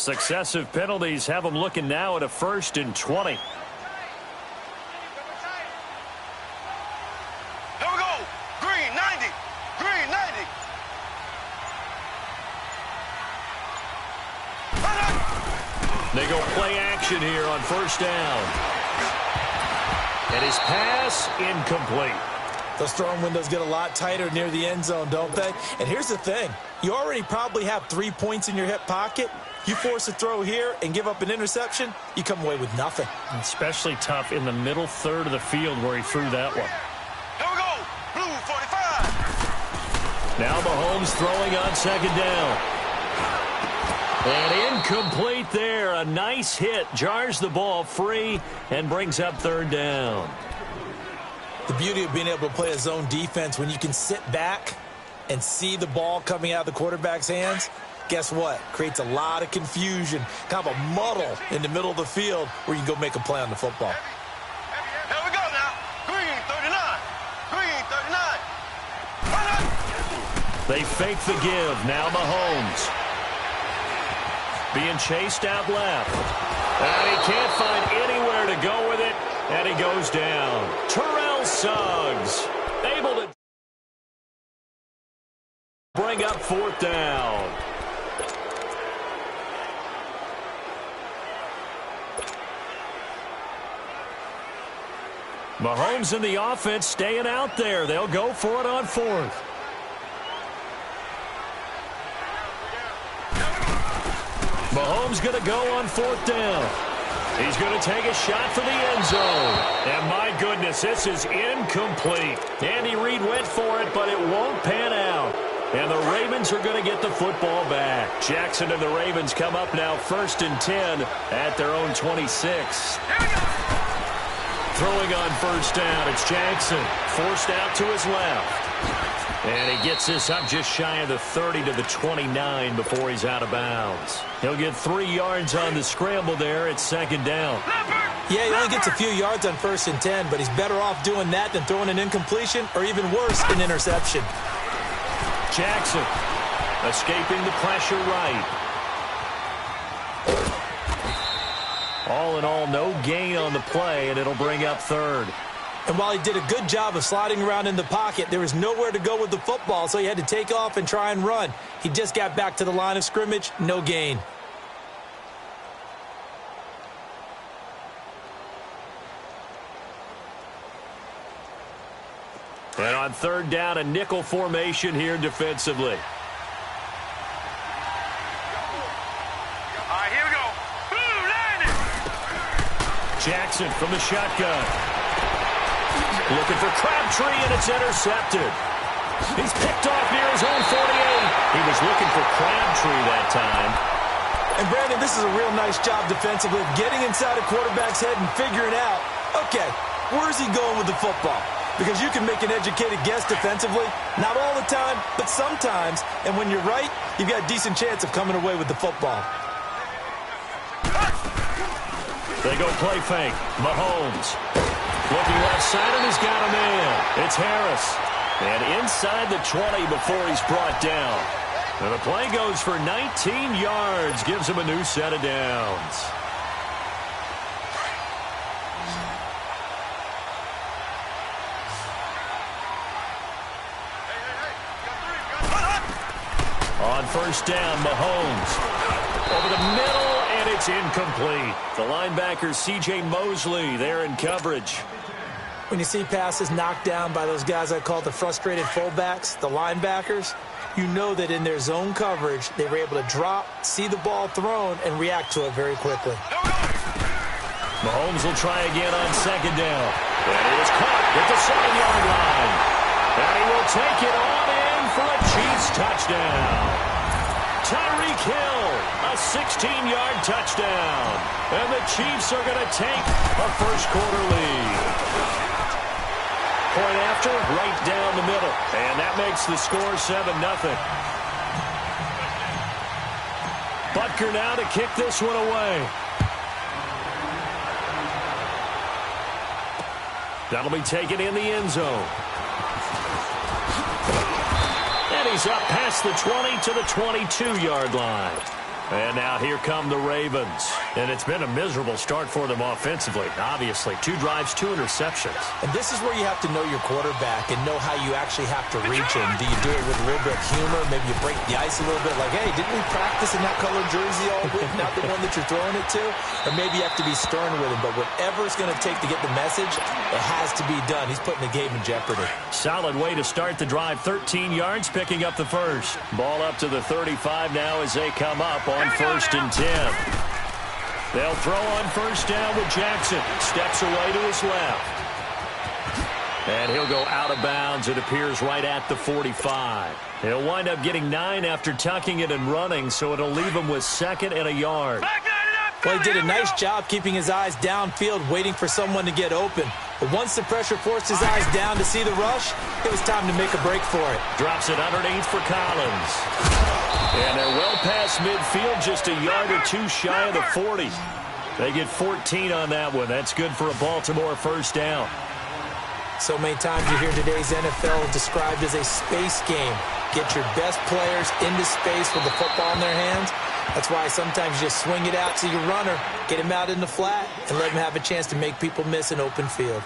Successive penalties have them looking now at a 1st and 20. Here we go. Green 90. Green 90. They go play action here on 1st down. And his pass incomplete. Those throwing windows get a lot tighter near the end zone, don't they? And here's the thing. You already probably have 3 points in your hip pocket. You force a throw here and give up an interception, you come away with nothing. Especially tough in the middle third of the field where he threw that one. Here we go. Blue 45. Now Mahomes throwing on 2nd down. And incomplete there. A nice hit. Jars the ball free and brings up 3rd down. The beauty of being able to play a zone defense when you can sit back and see the ball coming out of the quarterback's hands, guess what? Creates a lot of confusion, kind of a muddle in the middle of the field where you can go make a play on the football. Here we go now. Green 39. Green 39. They fake the give. Now Mahomes. Being chased out left. And he can't find anywhere to go with it. And he goes down. Terrell Suggs able to bring up 4th down. Mahomes and the offense staying out there. They'll go for it on 4th. Mahomes going to go on 4th down. He's going to take a shot for the end zone. And my goodness, this is incomplete. Andy Reid went for it, but it won't pan out. And the Ravens are going to get the football back. Jackson and the Ravens come up now 1st and 10 at their own 26. Throwing on 1st down, it's Jackson. Forced out to his left. And he gets this up just shy of the 30 to the 29 before he's out of bounds. He'll get 3 yards on the scramble there at 2nd down. Yeah, he only gets a few yards on 1st and 10, but he's better off doing that than throwing an incompletion or even worse, an interception. Jackson escaping the pressure right. All in all, no gain on the play, and it'll bring up 3rd. And while he did a good job of sliding around in the pocket, there was nowhere to go with the football, so he had to take off and try and run. He just got back to the line of scrimmage, no gain. And on 3rd down, a nickel formation here defensively. All right, here we go. Blue landing. Jackson from the shotgun. Looking for Crabtree, and it's intercepted. He's picked off near his own 48. He was looking for Crabtree that time. And, Brandon, this is a real nice job defensively, getting inside a quarterback's head and figuring out, okay, where's he going with the football? Because you can make an educated guess defensively, not all the time, but sometimes. And when you're right, you've got a decent chance of coming away with the football. They go play fake. Mahomes. Looking left side, and he's got a man. It's Harris. And inside the 20 before he's brought down. And the play goes for 19 yards. Gives him a new set of downs. On 1st down, Mahomes. Over the middle, and it's incomplete. The linebacker, C.J. Mosley, there in coverage. When you see passes knocked down by those guys I call the frustrated fullbacks, the linebackers, you know that in their zone coverage, they were able to drop, see the ball thrown, and react to it very quickly. Mahomes will try again on 2nd down. And he is caught at the 7-yard line. And he will take it on in for a Chiefs touchdown. Tyreek Hill, a 16-yard touchdown. And the Chiefs are going to take a first-quarter lead. Point after, right down the middle. And that makes the score 7-0. Butker now to kick this one away. That'll be taken in the end zone. And he's up past the 20 to the 22-yard line. And now here come the Ravens. And it's been a miserable start for them offensively. Obviously, 2 drives, 2 interceptions. And this is where you have to know your quarterback and know how you actually have to reach him. Do you do it with a little bit of humor? Maybe you break the ice a little bit like, hey, didn't we practice in that colored jersey all week? Not the one that you're throwing it to? Or maybe you have to be stern with him. But whatever it's going to take to get the message, it has to be done. He's putting the game in jeopardy. Solid way to start the drive. 13 yards, picking up the first. Ball up to the 35 now as they come up on 1st and 10. They'll throw on 1st down with Jackson. Steps away to his left. And he'll go out of bounds. It appears right at the 45. He'll wind up getting 9 after tucking it and running, so it'll leave him with 2nd and a yard. Well, he did a nice job keeping his eyes downfield, waiting for someone to get open. But once the pressure forced his eyes down to see the rush, it was time to make a break for it. Drops it underneath for Collins. And they're well past midfield, just a yard or 2 shy of the 40. They get 14 on that one. That's good for a Baltimore 1st down. So many times you hear today's NFL described as a space game. Get your best players into space with the football in their hands. That's why sometimes you just swing it out to your runner, get him out in the flat, and let him have a chance to make people miss an open field.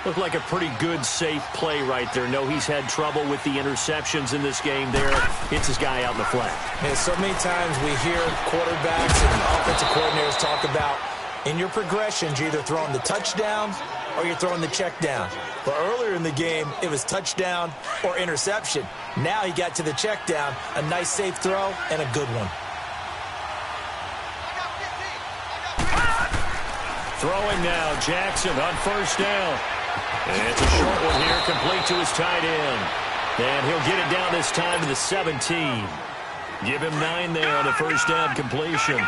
Looked like a pretty good, safe play right there. No, he's had trouble with the interceptions in this game there. Hits his guy out in the flat. Man, so many times we hear quarterbacks and offensive coordinators talk about in your progressions, you're either throwing the touchdown or you're throwing the check down. But earlier in the game, it was touchdown or interception. Now he got to the check down, a nice safe throw, and a good one. Throwing now, Jackson on 1st down. And it's a short one here, complete to his tight end. And he'll get it down this time to the 17. Give him 9 there on the 1st down completion.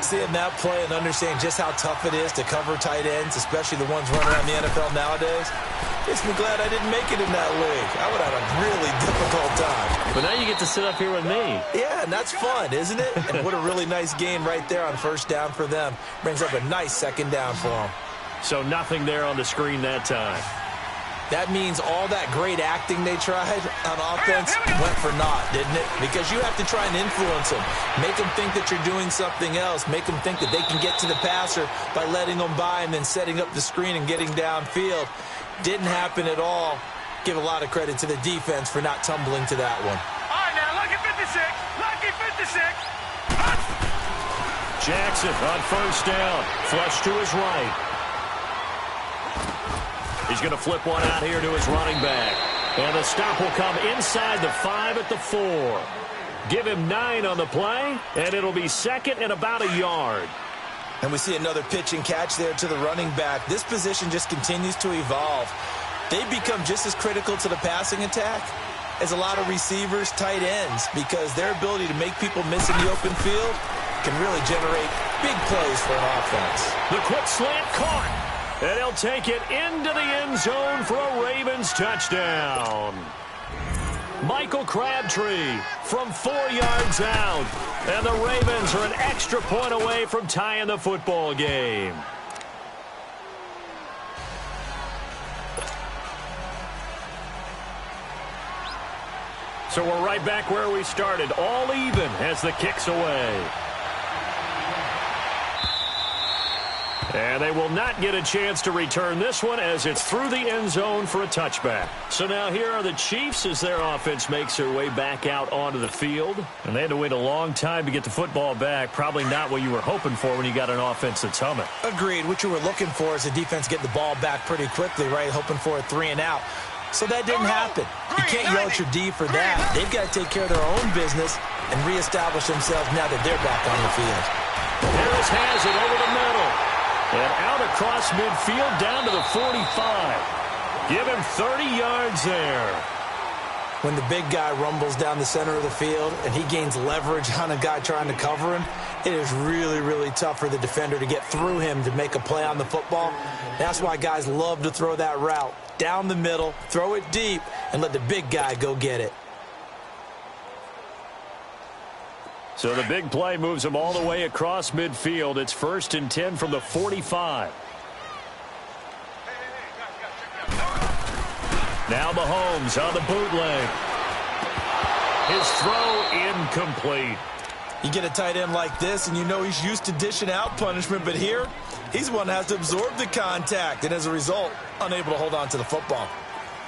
Seeing that play and understanding just how tough it is to cover tight ends, especially the ones running around the NFL nowadays, makes me glad I didn't make it in that league. I would have a really difficult time. But now you get to sit up here with me. Yeah, and that's fun, isn't it? And what a really nice gain right there on 1st down for them. Brings up a nice 2nd down for them. So nothing there on the screen that time. That means all that great acting they tried on offense went for naught, didn't it? Because you have to try and influence them. Make them think that you're doing something else. Make them think that they can get to the passer by letting them by and then setting up the screen and getting downfield. Didn't happen at all. Give a lot of credit to the defense for not tumbling to that one. All right, now, lucky 56. Lucky 56. Jackson on 1st down. Flush to his right. He's going to flip one out here to his running back. And the stop will come inside the 5 at the 4. Give him 9 on the play, and it'll be 2nd and about a yard. And we see another pitch and catch there to the running back. This position just continues to evolve. They become just as critical to the passing attack as a lot of receivers, tight ends, because their ability to make people miss in the open field can really generate big plays for an offense. The quick slant caught. And he'll take it into the end zone for a Ravens touchdown. Michael Crabtree from 4 yards out. And the Ravens are an extra point away from tying the football game. So we're right back where we started, all even as the kick's away. And they will not get a chance to return this one as it's through the end zone for a touchback. So now here are the Chiefs as their offense makes their way back out onto the field. And they had to wait a long time to get the football back. Probably not what you were hoping for when you got an offense that's humming. Agreed. What you were looking for is the defense get the ball back pretty quickly, right? Hoping for a 3 and out. So that didn't happen. You can't yell at your D for that. They've got to take care of their own business and reestablish themselves now that they're back on the field. Harris has it over the middle. And out across midfield down to the 45. Give him 30 yards there. When the big guy rumbles down the center of the field and he gains leverage on a guy trying to cover him, it is really, really tough for the defender to get through him to make a play on the football. That's why guys love to throw that route. Down the middle, throw it deep, and let the big guy go get it. So the big play moves them all the way across midfield. It's 1st and 10 from the 45. Now Mahomes on the bootleg. His throw incomplete. You get a tight end like this, and you know he's used to dishing out punishment, but here, he's the one that has to absorb the contact, and as a result, unable to hold on to the football.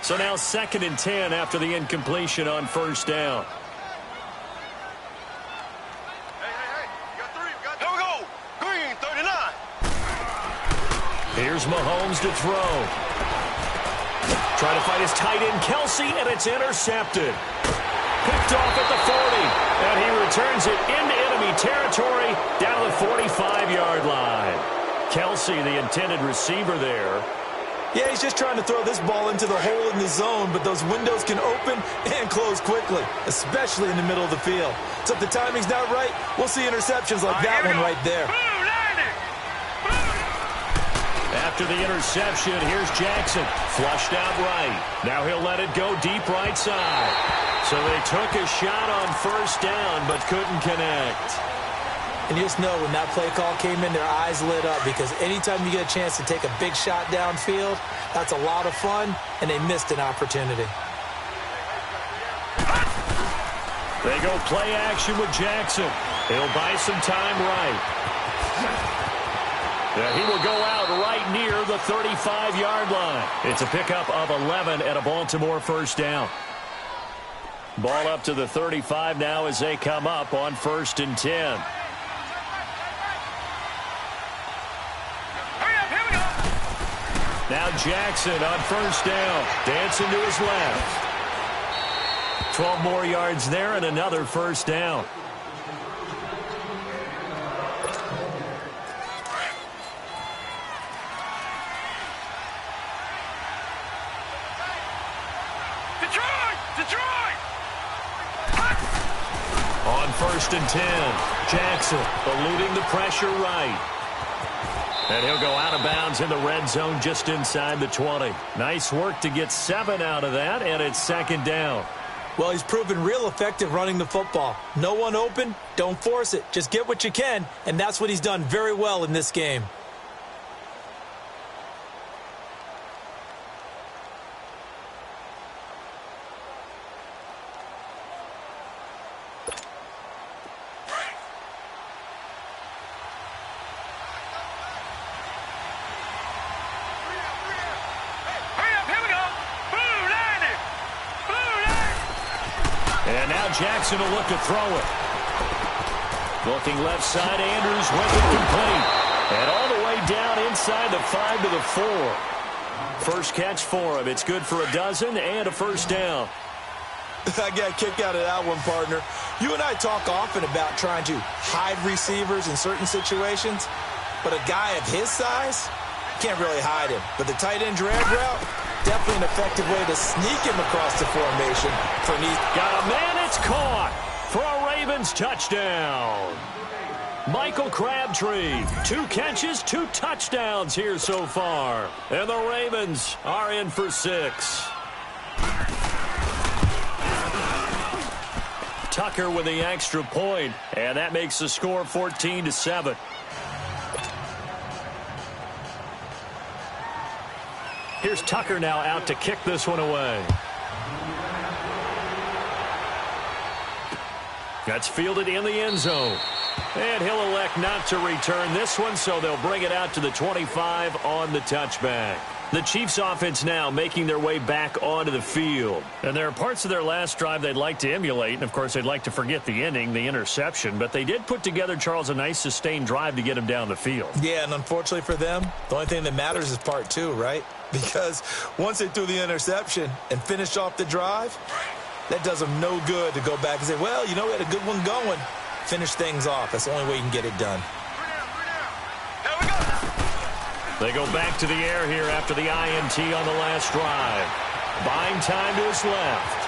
So now 2nd and 10 after the incompletion on first down. Hey, you got 3. Here we go. Green, 39. Here's Mahomes to throw. Trying to find his tight end, Kelsey, and it's intercepted. Picked off at the 40, and he returns it into enemy territory down to the 45-yard line. Kelsey, the intended receiver there. Yeah, he's just trying to throw this ball into the hole in the zone, but those windows can open and close quickly, especially in the middle of the field. So if the timing's not right, we'll see interceptions like that one right there. After the interception, here's Jackson. Flushed out right. Now he'll let it go deep right side. So they took a shot on first down, but couldn't connect. And you just know when that play call came in, their eyes lit up, because anytime you get a chance to take a big shot downfield, that's a lot of fun, and they missed an opportunity. They go play action with Jackson. He'll buy some time right. He will go out right near the 35-yard line. It's a pickup of 11 and a Baltimore first down. Ball up to the 35 now as they come up on 1st and 10. Now Jackson on first down. Dancing to his left. 12 more yards there and another first down. On 1st and 10, Jackson eluding the pressure right. And he'll go out of bounds in the red zone just inside the 20. Nice work to get 7 out of that, and it's 2nd down. Well, he's proven real effective running the football. No one open, don't force it. Just get what you can, and that's what he's done very well in this game. Jackson will look to throw it. Looking left side, Andrews went incomplete. And all the way down inside the 5 to the 4. First catch for him. It's good for a dozen and a first down. I got a kick out of that one, partner. You and I talk often about trying to hide receivers in certain situations, but a guy of his size can't really hide him. But the tight end drag route, definitely an effective way to sneak him across the formation for an easy. Got a man, it's caught for a Ravens touchdown. Michael Crabtree, 2 catches, 2 touchdowns here so far. And the Ravens are in for 6. Tucker with the extra point, and that makes the score 14-7. Here's Tucker now out to kick this one away. That's fielded in the end zone. And he'll elect not to return this one, so they'll bring it out to the 25 on the touchback. The Chiefs offense now making their way back onto the field. And there are parts of their last drive they'd like to emulate. And, of course, they'd like to forget the ending, the interception. But they did put together, Charles, a nice sustained drive to get him down the field. Yeah, and unfortunately for them, the only thing that matters is part 2, right? Because once they threw the interception and finished off the drive, that does them no good to go back and say, well, you know, we had a good one going. Finish things off. That's the only way you can get it done. They go back to the air here after the INT on the last drive. Buying time to his left.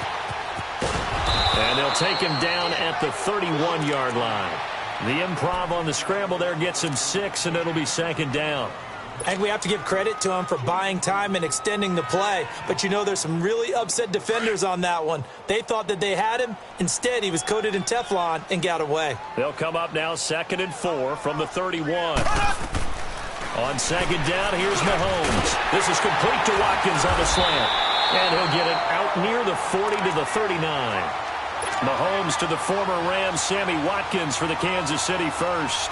And they'll take him down at the 31-yard line. The improv on the scramble there gets him 6, and it'll be 2nd down. I think we have to give credit to him for buying time and extending the play. But, you know, there's some really upset defenders on that one. They thought that they had him. Instead, he was coated in Teflon and got away. They'll come up now 2nd and 4 from the 31. On 2nd down, here's Mahomes. This is complete to Watkins on the slant. And he'll get it out near the 40 to the 39. Mahomes to the former Rams, Sammy Watkins for the Kansas City first.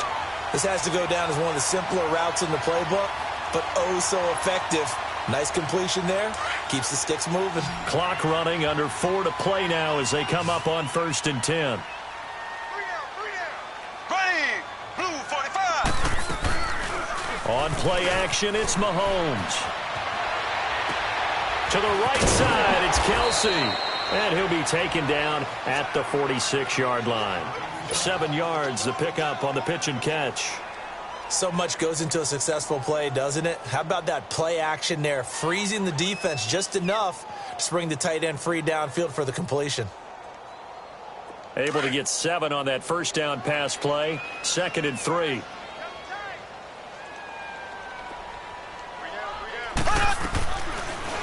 This has to go down as one of the simpler routes in the playbook, but oh so effective. Nice completion there. Keeps the sticks moving. Clock running, under 4 to play now as they come up on 1st and 10. Green, blue 45. On play action, it's Mahomes. To the right side, it's Kelsey. And he'll be taken down at the 46-yard line. 7 yards, the pickup on the pitch and catch. So much goes into a successful play, doesn't it? How about that play action there, freezing the defense just enough to spring the tight end free downfield for the completion. Able to get 7 on that first down pass play. 2nd and 3.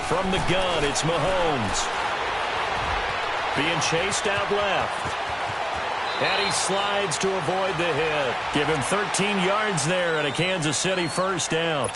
From the gun, it's Mahomes. Being chased out left. And he slides to avoid the hit. Give him 13 yards there and a Kansas City first down.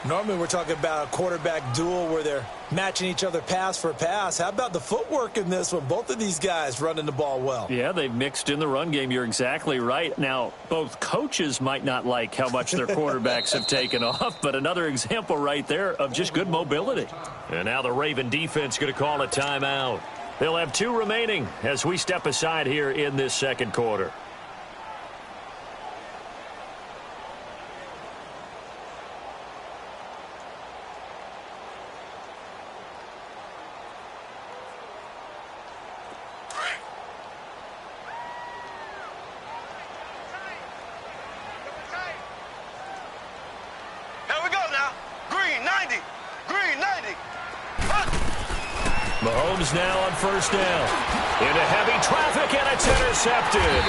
Normally we're talking about a quarterback duel where they're matching each other pass for pass. How about the footwork in this one? Both of these guys running the ball well. Yeah, they've mixed in the run game. You're exactly right. Now, both coaches might not like how much their quarterbacks have taken off, but another example right there of just good mobility. And now the Raven defense going to call a timeout. They'll have 2 remaining as we step aside here in this second quarter. Here we go now. Green 90. Green 90. Mahomes now on first down. Into heavy traffic, and it's intercepted.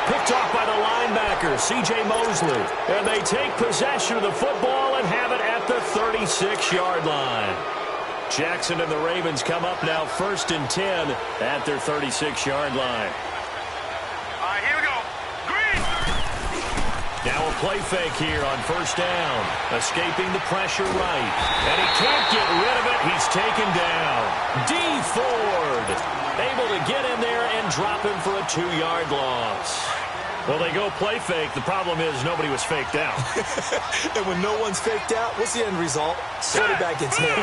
Picked off by the linebacker, C.J. Mosley. And they take possession of the football and have it at the 36-yard line. Jackson and the Ravens come up now 1st and 10 at their 36-yard line. All right, here we go. Green. Now a play fake here on first down. Escaping the pressure right. And he can't get rid of it. He's taken down. D. Ford able to get in there and drop him for a 2-yard loss. Well, they go play fake. The problem is nobody was faked out. And when no one's faked out, what's the end result? Quarterback gets hit.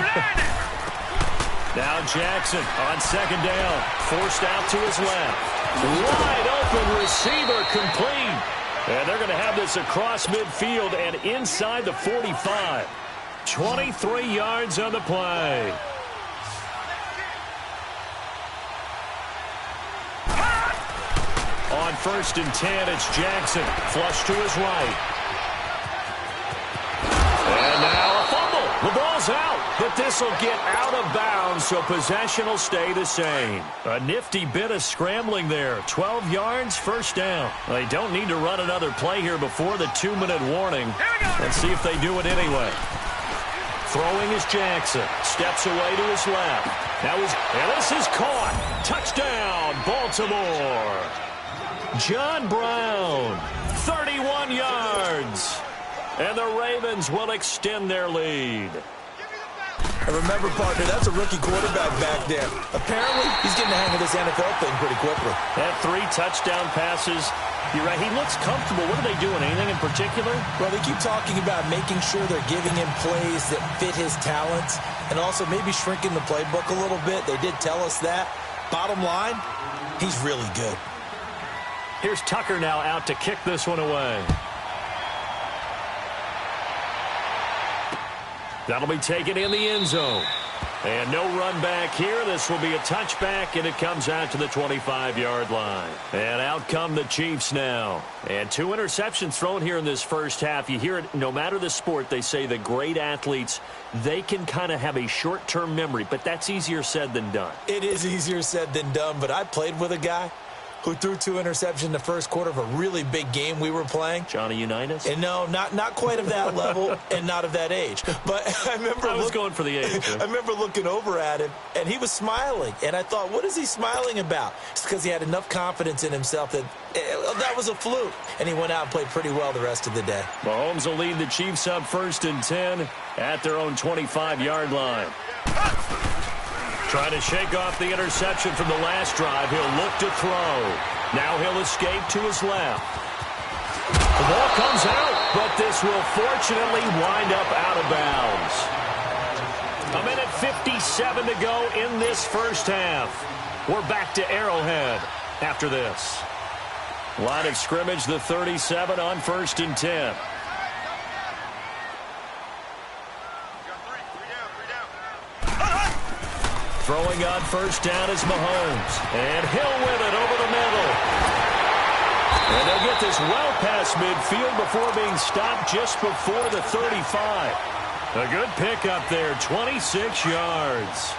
Now Jackson on 2nd down. Forced out to his left. Wide open receiver complete. And they're going to have this across midfield and inside the 45. 23 yards on the play. On 1st and 10, it's Jackson. Flush to his right. And now a fumble. The ball's out, but this will get out of bounds, so possession will stay the same. A nifty bit of scrambling there. 12 yards, first down. They don't need to run another play here before the 2-minute warning. Let's see if they do it anyway. Throwing is Jackson. Steps away to his left. And this is caught. Touchdown, Baltimore. John Brown, 31 yards. And the Ravens will extend their lead. And remember, partner, that's a rookie quarterback back there. Apparently, he's getting the hang of this NFL thing pretty quickly. Had 3 touchdown passes. You're right, he looks comfortable. What are they doing? Anything in particular? Well, they keep talking about making sure they're giving him plays that fit his talents and also maybe shrinking the playbook a little bit. They did tell us that. Bottom line, he's really good. Here's Tucker now out to kick this one away. That'll be taken in the end zone. And no run back here. This will be a touchback, and it comes out to the 25-yard line. And out come the Chiefs now. And 2 interceptions thrown here in this first half. You hear it, no matter the sport, they say the great athletes, they can kind of have a short-term memory, but that's easier said than done. It is easier said than done, but I played with a guy who threw 2 interceptions in the first quarter of a really big game we were playing. Johnny Unitas? And no, not quite of that level and not of that age. But I was going for the age. I remember looking over at him, and he was smiling. And I thought, what is he smiling about? It's because he had enough confidence in himself that that was a fluke. And he went out and played pretty well the rest of the day. Mahomes will lead the Chiefs up 1st and 10 at their own 25-yard line. Trying to shake off the interception from the last drive. He'll look to throw. Now he'll escape to his left. The ball comes out, but this will fortunately wind up out of bounds. 1:57 to go in this first half. We're back to Arrowhead after this. Line of scrimmage, the 37 on 1st and 10. Throwing on 1st down is Mahomes. And Hill with it over the middle. And they'll get this well past midfield before being stopped just before the 35. A good pickup there, 26 yards.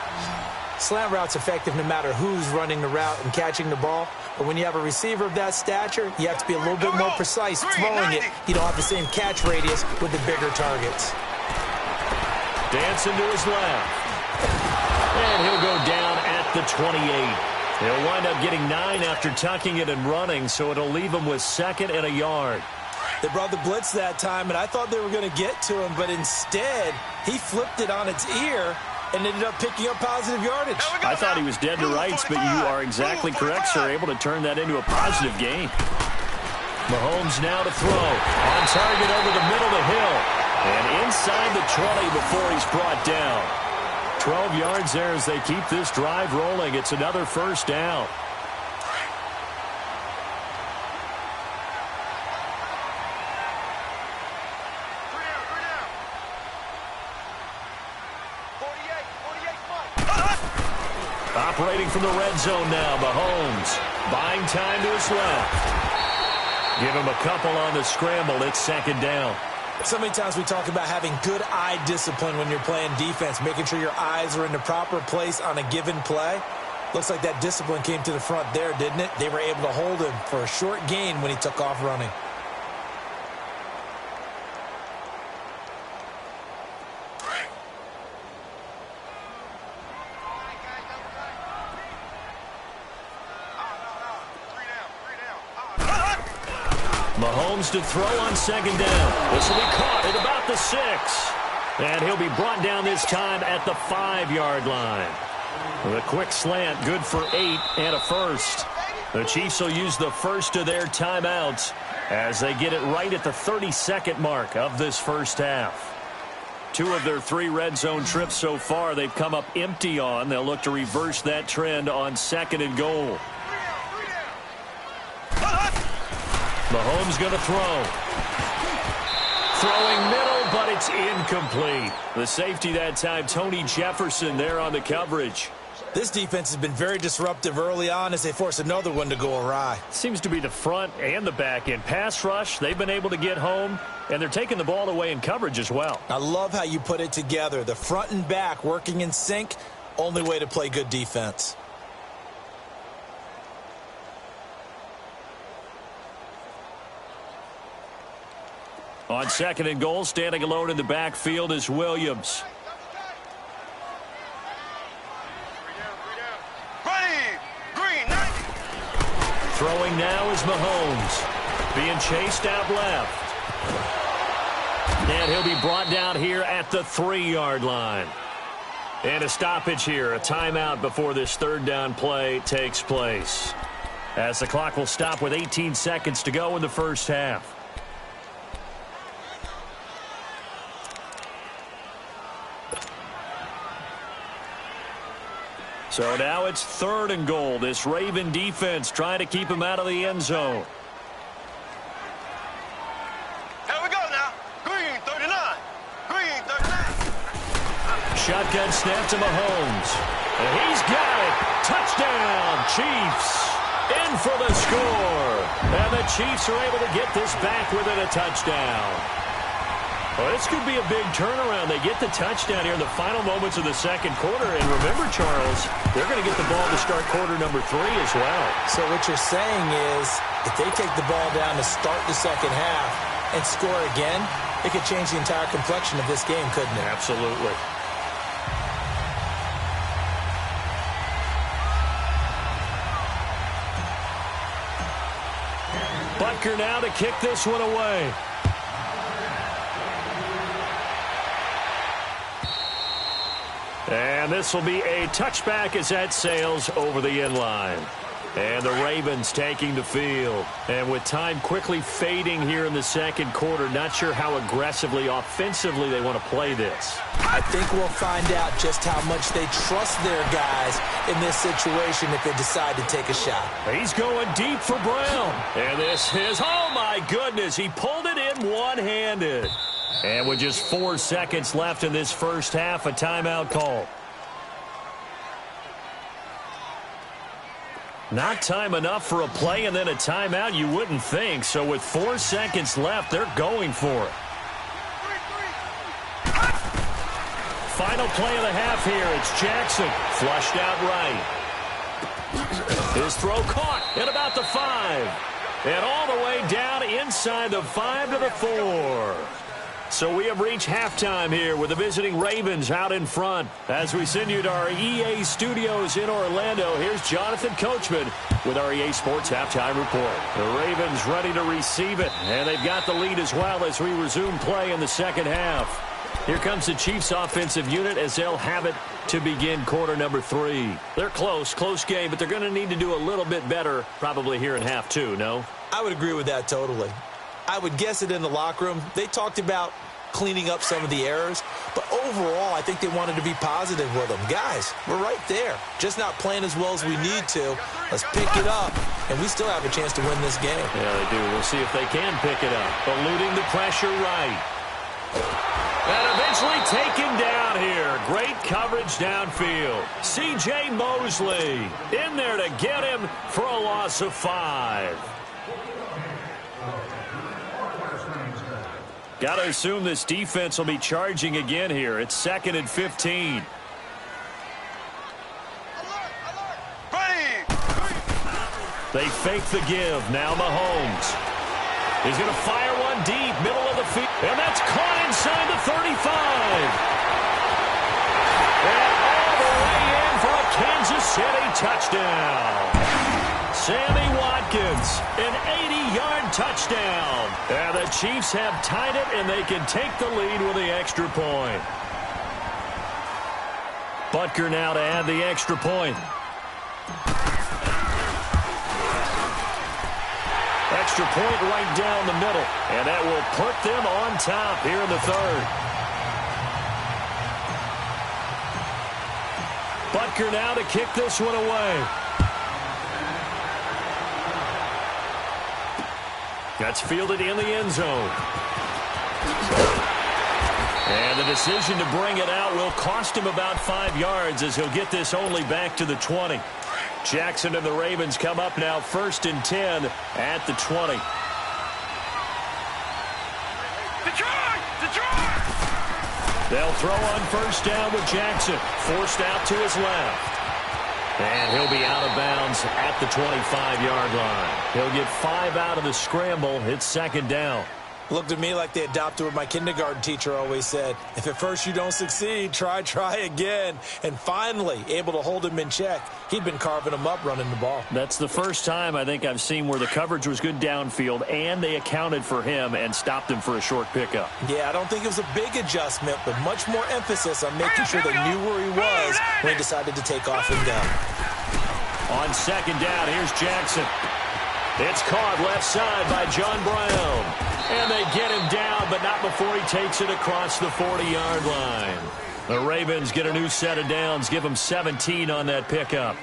Slant route's effective no matter who's running the route and catching the ball. But when you have a receiver of that stature, you have to be a little bit more precise throwing it. You don't have the same catch radius with the bigger targets. Dancing to his left. And he'll go down at the 28. He'll wind up getting 9 after tucking it and running, so it'll leave him with 2nd and a yard. They brought the blitz that time, and I thought they were going to get to him, but instead, he flipped it on its ear and ended up picking up positive yardage. I thought he was dead to rights, but you are exactly correct, sir, able to turn that into a positive gain. Mahomes now to throw. On target over the middle to Hill. And inside the 20 before he's brought down. 12 yards there as they keep this drive rolling. It's another 1st down. Operating from the red zone now, Mahomes. Buying time to his left. Give him a couple on the scramble. It's 2nd down. So many times we talk about having good eye discipline when you're playing defense, making sure your eyes are in the proper place on a given play. Looks like that discipline came to the front there, didn't it? They were able to hold him for a short gain when he took off running. Mahomes to throw on 2nd down. This will be caught at about the 6. And he'll be brought down this time at the 5-yard line. The quick slant, good for 8 and a 1st. The Chiefs will use the first of their timeouts as they get it right at the 32nd mark of this first half. 2 of their 3 red zone trips so far they've come up empty on. They'll look to reverse that trend on 2nd and goal. Mahomes going to throw. Throwing middle, but it's incomplete. The safety that time, Tony Jefferson there on the coverage. This defense has been very disruptive early on as they force another one to go awry. Seems to be the front and the back end. Pass rush, they've been able to get home, and they're taking the ball away in coverage as well. I love how you put it together. The front and back working in sync, only way to play good defense. On 2nd and goal, standing alone in the backfield is Williams. Throwing now is Mahomes. Being chased out left. And he'll be brought down here at the 3-yard line. And a stoppage here, a timeout before this 3rd down play takes place. As the clock will stop with 18 seconds to go in the first half. So now it's 3rd and goal. This Raven defense trying to keep him out of the end zone. Here we go now. Green 39. Green 39. Shotgun snap to Mahomes. And he's got it. Touchdown, Chiefs. In for the score. And the Chiefs are able to get this back within a touchdown. Well, this could be a big turnaround. They get the touchdown here in the final moments of the 2nd quarter. And remember, Charles, they're going to get the ball to start quarter number 3 as well. So what you're saying is if they take the ball down to start the 2nd half and score again, it could change the entire complexion of this game, couldn't it? Absolutely. Butker now to kick this one away. And this will be a touchback as that sails over the end line. And the Ravens taking the field. And with time quickly fading here in the second quarter, not sure how aggressively, offensively they want to play this. I think we'll find out just how much they trust their guys in this situation if they decide to take a shot. He's going deep for Brown. And this is, oh my goodness, he pulled it in one-handed. And with just 4 seconds left in this first half, a timeout call. Not time enough for a play and then a timeout, you wouldn't think. So with 4 seconds left, they're going for it. Final play of the half here. It's Jackson. Flushed out right. His throw caught at about the 5. And all the way down inside the 5 to the 4. So we have reached halftime here with the visiting Ravens out in front. As we send you to our EA studios in Orlando, here's Jonathan Coachman with our EA Sports Halftime Report. The Ravens ready to receive it, and they've got the lead as well as we resume play in the second half. Here comes the Chiefs offensive unit as they'll have it to begin quarter number 3. They're close game, but they're going to need to do a little bit better probably here in half 2, no? I would agree with that totally. I would guess it in the locker room. They talked about cleaning up some of the errors, but overall, I think they wanted to be positive with them. Guys, we're right there. Just not playing as well as we need to. Let's pick it up, and we still have a chance to win this game. Yeah, they do. We'll see if they can pick it up. Eluding the pressure right. And eventually taken down here. Great coverage downfield. C.J. Mosley in there to get him for a loss of 5. Got to assume this defense will be charging again here. It's 2nd and 15. They fake the give. Now Mahomes. He's going to fire one deep, middle of the field. And that's caught inside the 35. And all the way in for a Kansas City touchdown. Sammy Watkins, an 80-yard touchdown. And the Chiefs have tied it, and they can take the lead with the extra point. Butker now to add the extra point. Extra point right down the middle. And that will put them on top here in the 3rd. Butker now to kick this one away. That's fielded in the end zone. And the decision to bring it out will cost him about 5 yards as he'll get this only back to the 20. Jackson and the Ravens come up now 1st and 10 at the 20. They'll throw on 1st down with Jackson. Forced out to his left. And he'll be out of bounds at the 25-yard line. He'll get 5 out of the scramble. It's 2nd down. Looked at me like they adopted what my kindergarten teacher always said. If at first you don't succeed, try again. And finally, able to hold him in check. He'd been carving him up running the ball. That's the first time I think I've seen where the coverage was good downfield and they accounted for him and stopped him for a short pickup. Yeah, I don't think it was a big adjustment, but much more emphasis on making sure they knew where he was when he decided to take off and go. On 2nd down, here's Jackson. It's caught left side by John Brown. And they get him down, but not before he takes it across the 40-yard line. The Ravens get a new set of downs, give them 17 on that pickup.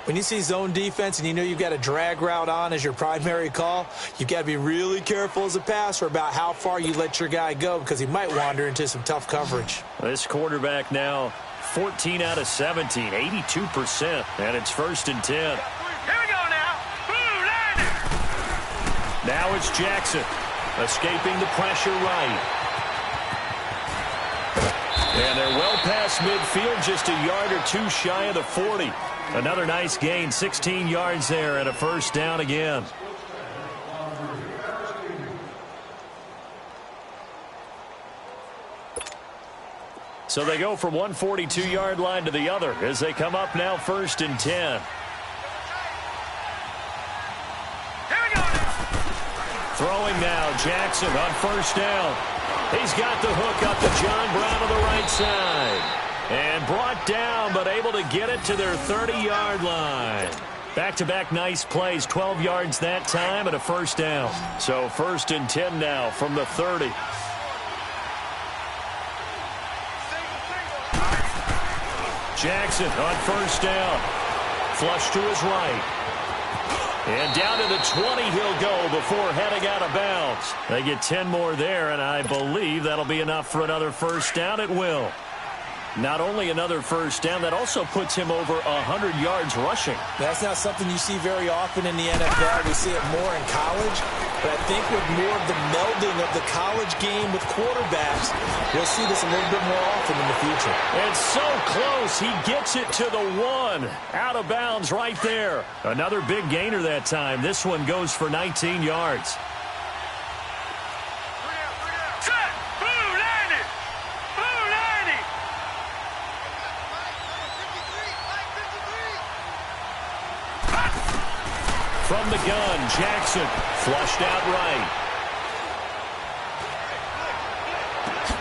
When you see zone defense and you know you've got a drag route on as your primary call, you've got to be really careful as a passer about how far you let your guy go because he might wander into some tough coverage. This quarterback now 14 out of 17, 82%, and it's 1st and 10. Here we go now. Now it's Jackson, escaping the pressure right. And they're well past midfield, just a yard or 2 shy of the 40. Another nice gain, 16 yards there, and a 1st down again. So they go from one 42-yard line to the other as they come up now 1st and 10. Throwing now, Jackson on 1st down. He's got the hook up to John Brown on the right side. And brought down, but able to get it to their 30-yard line. Back-to-back nice plays, 12 yards that time and a first down. So 1st and 10 now from the 30. Jackson on first down. Flush to his right. And down to the 20 he'll go before heading out of bounds. They get 10 more there, and I believe that'll be enough for another first down. It will. Not only another first down, that also puts him over 100 yards rushing. That's not something you see very often in the NFL. We see it more in college. But I think with more of the melding of the college game with quarterbacks, we'll see this a little bit more often in the future. And so close. He gets it to the 1. Out of bounds right there. Another big gainer that time. This one goes for 19 yards. From the gun, Jackson flushed out right.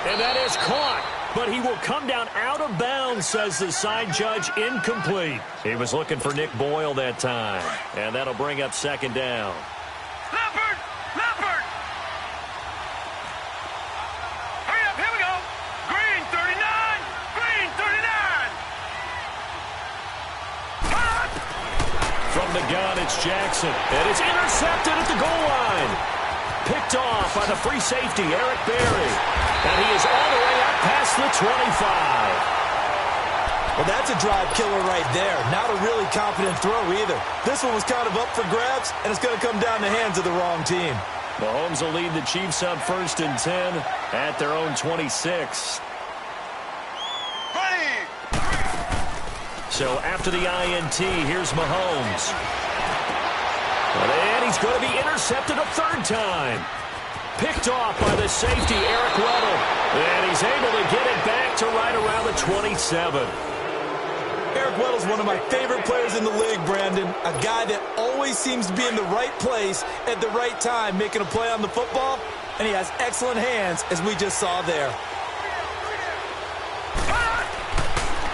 And that is caught, but he will come down out of bounds, says the side judge, incomplete. He was looking for Nick Boyle that time, and that'll bring up 2nd down. Leopard! Leopard! Hurry up, here we go! Green 39! Green 39! Cut! From the gun, it's Jackson, and it's intercepted at the goal line. Picked off by the free safety, Eric Berry. And he is all the way up past the 25. Well, that's a drive killer right there. Not a really confident throw either. This one was kind of up for grabs, and it's going to come down the hands of the wrong team. Mahomes will lead the Chiefs up 1st and 10 at their own 26. So after the INT, here's Mahomes. And he's going to be intercepted a 3rd time. Picked off by the safety, Eric Weddle. And he's able to get it back to right around the 27. Eric Weddle's one of my favorite players in the league, Brandon. A guy that always seems to be in the right place at the right time, making a play on the football. And he has excellent hands, as we just saw there.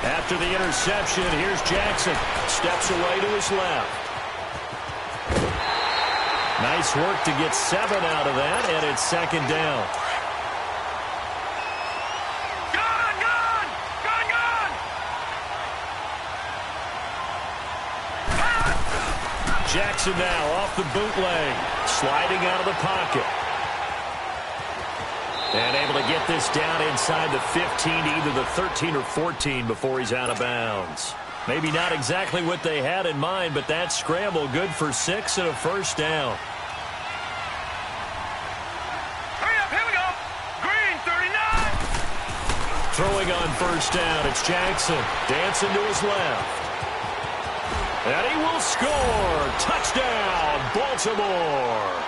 After the interception, here's Jackson. Steps away to his left. Nice work to get 7 out of that, and it's 2nd down. Gun! Gun! Gun! Gun! Jackson now off the bootleg, sliding out of the pocket. And able to get this down inside the 15, either the 13 or 14 before he's out of bounds. Maybe not exactly what they had in mind, but that scramble good for 6 and a first down. Hurry up, here we go. Green 39. Throwing on first down, it's Jackson. Dancing to his left. And he will score. Touchdown, Baltimore.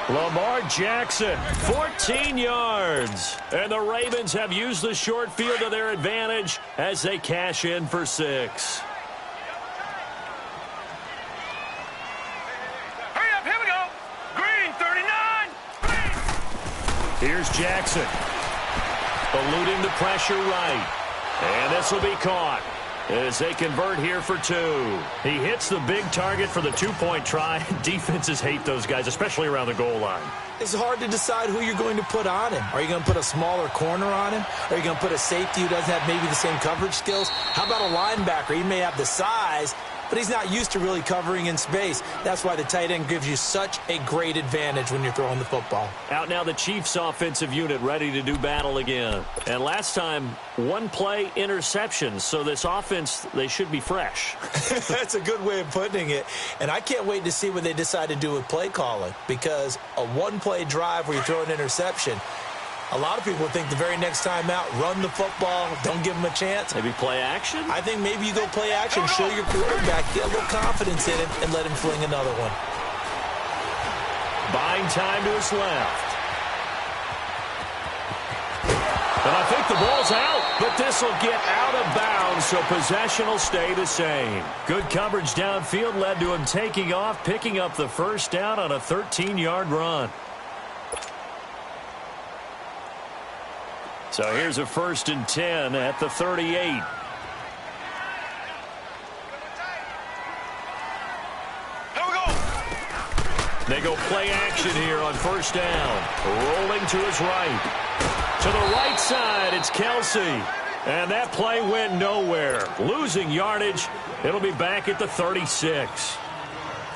Lamar Jackson, 14 yards. And the Ravens have used the short field to their advantage as they cash in for 6. Hurry up, here we go. Green 39. Here's Jackson. Eluding the pressure right. And this will be caught as they convert here for 2. He hits the big target for the 2-point try. Defenses hate those guys, especially around the goal line. It's hard to decide who you're going to put on him. Are you going to put a smaller corner on him? Are you going to put a safety who doesn't have maybe the same coverage skills? How about a linebacker? He may have the size, but he's not used to really covering in space. That's why the tight end gives you such a great advantage when you're throwing the football. Out now the Chiefs offensive unit ready to do battle again. And last time, 1 play interceptions. So this offense, they should be fresh. That's a good way of putting it. And I can't wait to see what they decide to do with play calling, because a 1-play drive where you throw an interception, a lot of people think the very next time out, run the football, don't give him a chance. Maybe play action? I think maybe you go play action, show your quarterback, get a little confidence in him, and let him fling another one. Buying time to his left. And I think the ball's out, but this will get out of bounds, so possession will stay the same. Good coverage downfield led to him taking off, picking up the first down on a 13-yard run. So here's a 1st and 10 at the 38. They go play action here on 1st down. Rolling to his right. To the right side, it's Kelsey. And that play went nowhere. Losing yardage. It'll be back at the 36.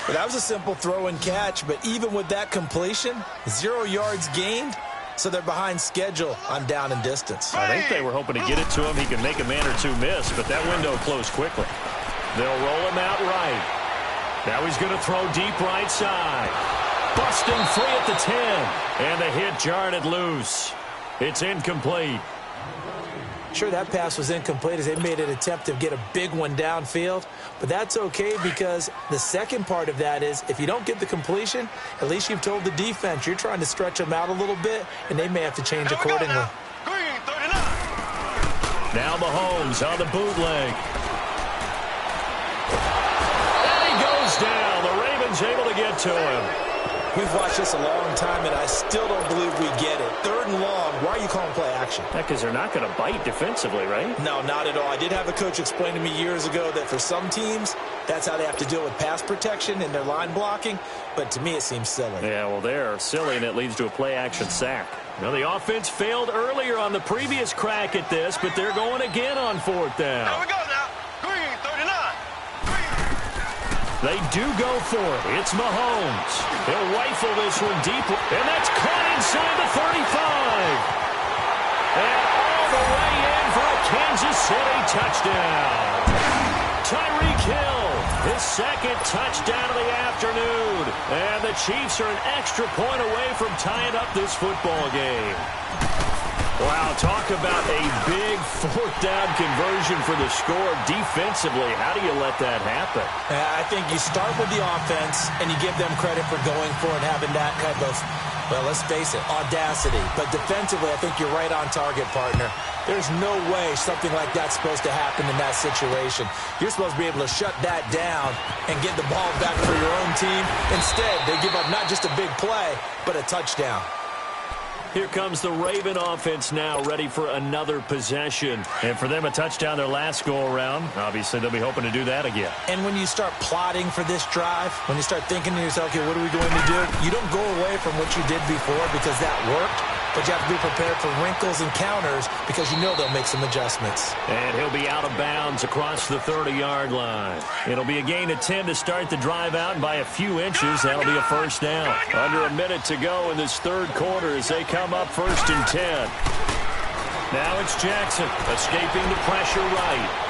But that was a simple throw and catch, but even with that completion, 0 yards gained, so they're behind schedule on down and distance. I think they were hoping to get it to him. He can make a man or two miss, but that window closed quickly. They'll roll him out right. Now he's going to throw deep right side. Busting free at the 10. And the hit jarred loose. It's incomplete. Sure, that pass was incomplete as they made an attempt to get a big one downfield. But that's okay because the second part of that is if you don't get the completion, at least you've told the defense you're trying to stretch them out a little bit, and they may have to change accordingly. Green 39. Now Mahomes on the bootleg. And he goes down. The Ravens able to get to him. We've watched this a long time, and I still don't believe we get it. 3rd and long, why are you calling play action? Because they're not going to bite defensively, right? No, not at all. I did have a coach explain to me years ago that for some teams, that's how they have to deal with pass protection and their line blocking. But to me, it seems silly. Yeah, well, they're silly, and it leads to a play action sack. Now, the offense failed earlier on the previous crack at this, but they're going again on 4th down. Here we go now. Green 39. They do go for it. It's Mahomes. He'll rifle this one deep, and that's caught inside the 35. And all the way in for a Kansas City touchdown. Tyreek Hill, his 2nd touchdown of the afternoon. And the Chiefs are an extra point away from tying up this football game. Wow, talk about a big 4th down conversion for the score. Defensively, how do you let that happen? I think you start with the offense, and you give them credit for going for it, having that kind of, well, let's face it, audacity. But defensively, I think you're right on target, partner. There's no way something like that's supposed to happen in that situation. You're supposed to be able to shut that down and get the ball back for your own team. Instead, they give up not just a big play, but a touchdown. Here comes the Raven offense now, ready for another possession. And for them, a touchdown their last go-around. Obviously, they'll be hoping to do that again. And when you start plotting for this drive, when you start thinking to yourself, okay, what are we going to do? You don't go away from what you did before because that worked, but you have to be prepared for wrinkles and counters because you know they'll make some adjustments. And he'll be out of bounds across the 30-yard line. It'll be a gain of 10 to start the drive out, and by a few inches, that'll be a 1st down. Under a minute to go in this 3rd quarter as they come up 1st and 10. Now it's Jackson escaping the pressure right.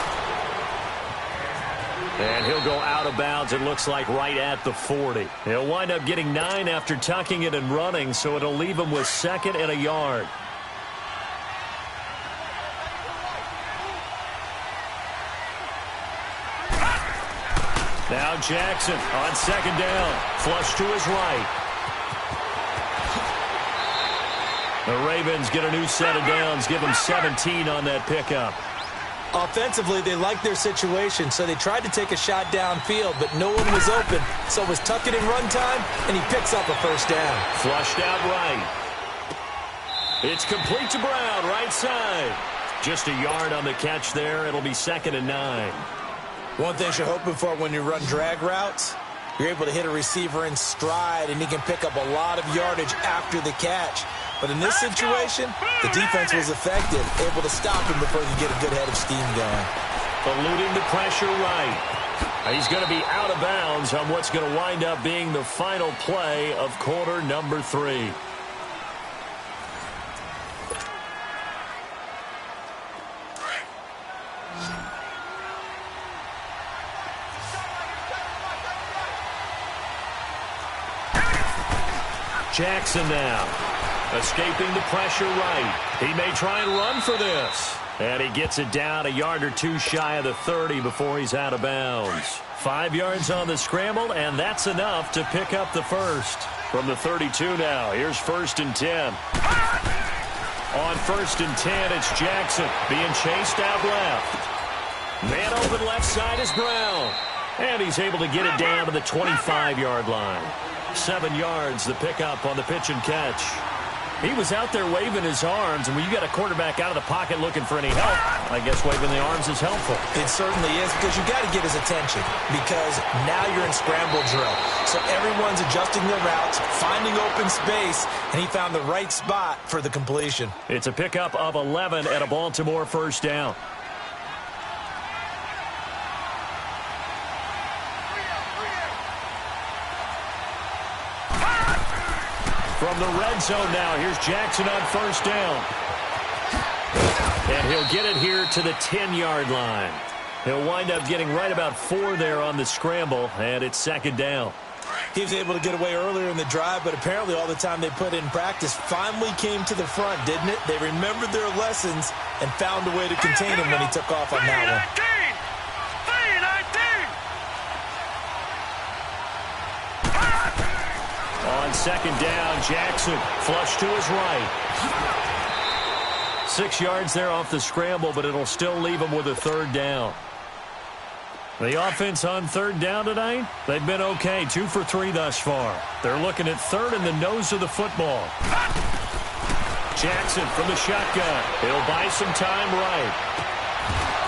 And he'll go out of bounds, it looks like, right at the 40. He'll wind up getting 9 after tucking it and running, so it'll leave him with 2nd and a yard. Now Jackson on 2nd down. Flush to his right. The Ravens get a new set of downs, give them 17 on that pickup. Offensively, they liked their situation, so they tried to take a shot downfield, but no one was open. So it was tuck it in run time, and he picks up a 1st down. Flushed out right. It's complete to Brown, right side. Just a yard on the catch there. It'll be 2nd and 9. One thing you're hoping for when you run drag routes, you're able to hit a receiver in stride, and he can pick up a lot of yardage after the catch. But in this situation, the defense was effective, able to stop him before he could get a good head of steam going. Eluding the pressure right. He's going to be out of bounds on what's going to wind up being the final play of quarter number 3. Jackson now. Escaping the pressure right. He may try and run for this. And he gets it down a yard or two shy of the 30 before he's out of bounds. 5 yards on the scramble, and that's enough to pick up the 1st. From the 32 now, here's 1st and 10. On 1st and 10, it's Jackson being chased out left. Man open left side is Brown. And he's able to get it down to the 25-yard line. 7 yards, the pickup on the pitch and catch. He was out there waving his arms, and when you got a quarterback out of the pocket looking for any help, I guess waving the arms is helpful. It certainly is, because you got to get his attention, because now you're in scramble drill. So everyone's adjusting their routes, finding open space, and he found the right spot for the completion. It's a pickup of 11 at a Baltimore first down. From the red zone now, here's Jackson on first down. And he'll get it here to the 10-yard line. He'll wind up getting right about 4 there on the scramble, and it's second down. He was able to get away earlier in the drive, but apparently all the time they put in practice finally came to the front, didn't it? They remembered their lessons and found a way to contain him when he took off on that one. On second down, Jackson flush to his right. 6 yards there off the scramble, but it'll still leave him with a third down. The offense on third down tonight, they've been okay. 2 for 3 thus far. They're looking at third in the nose of the football. Jackson from the shotgun. He'll buy some time right.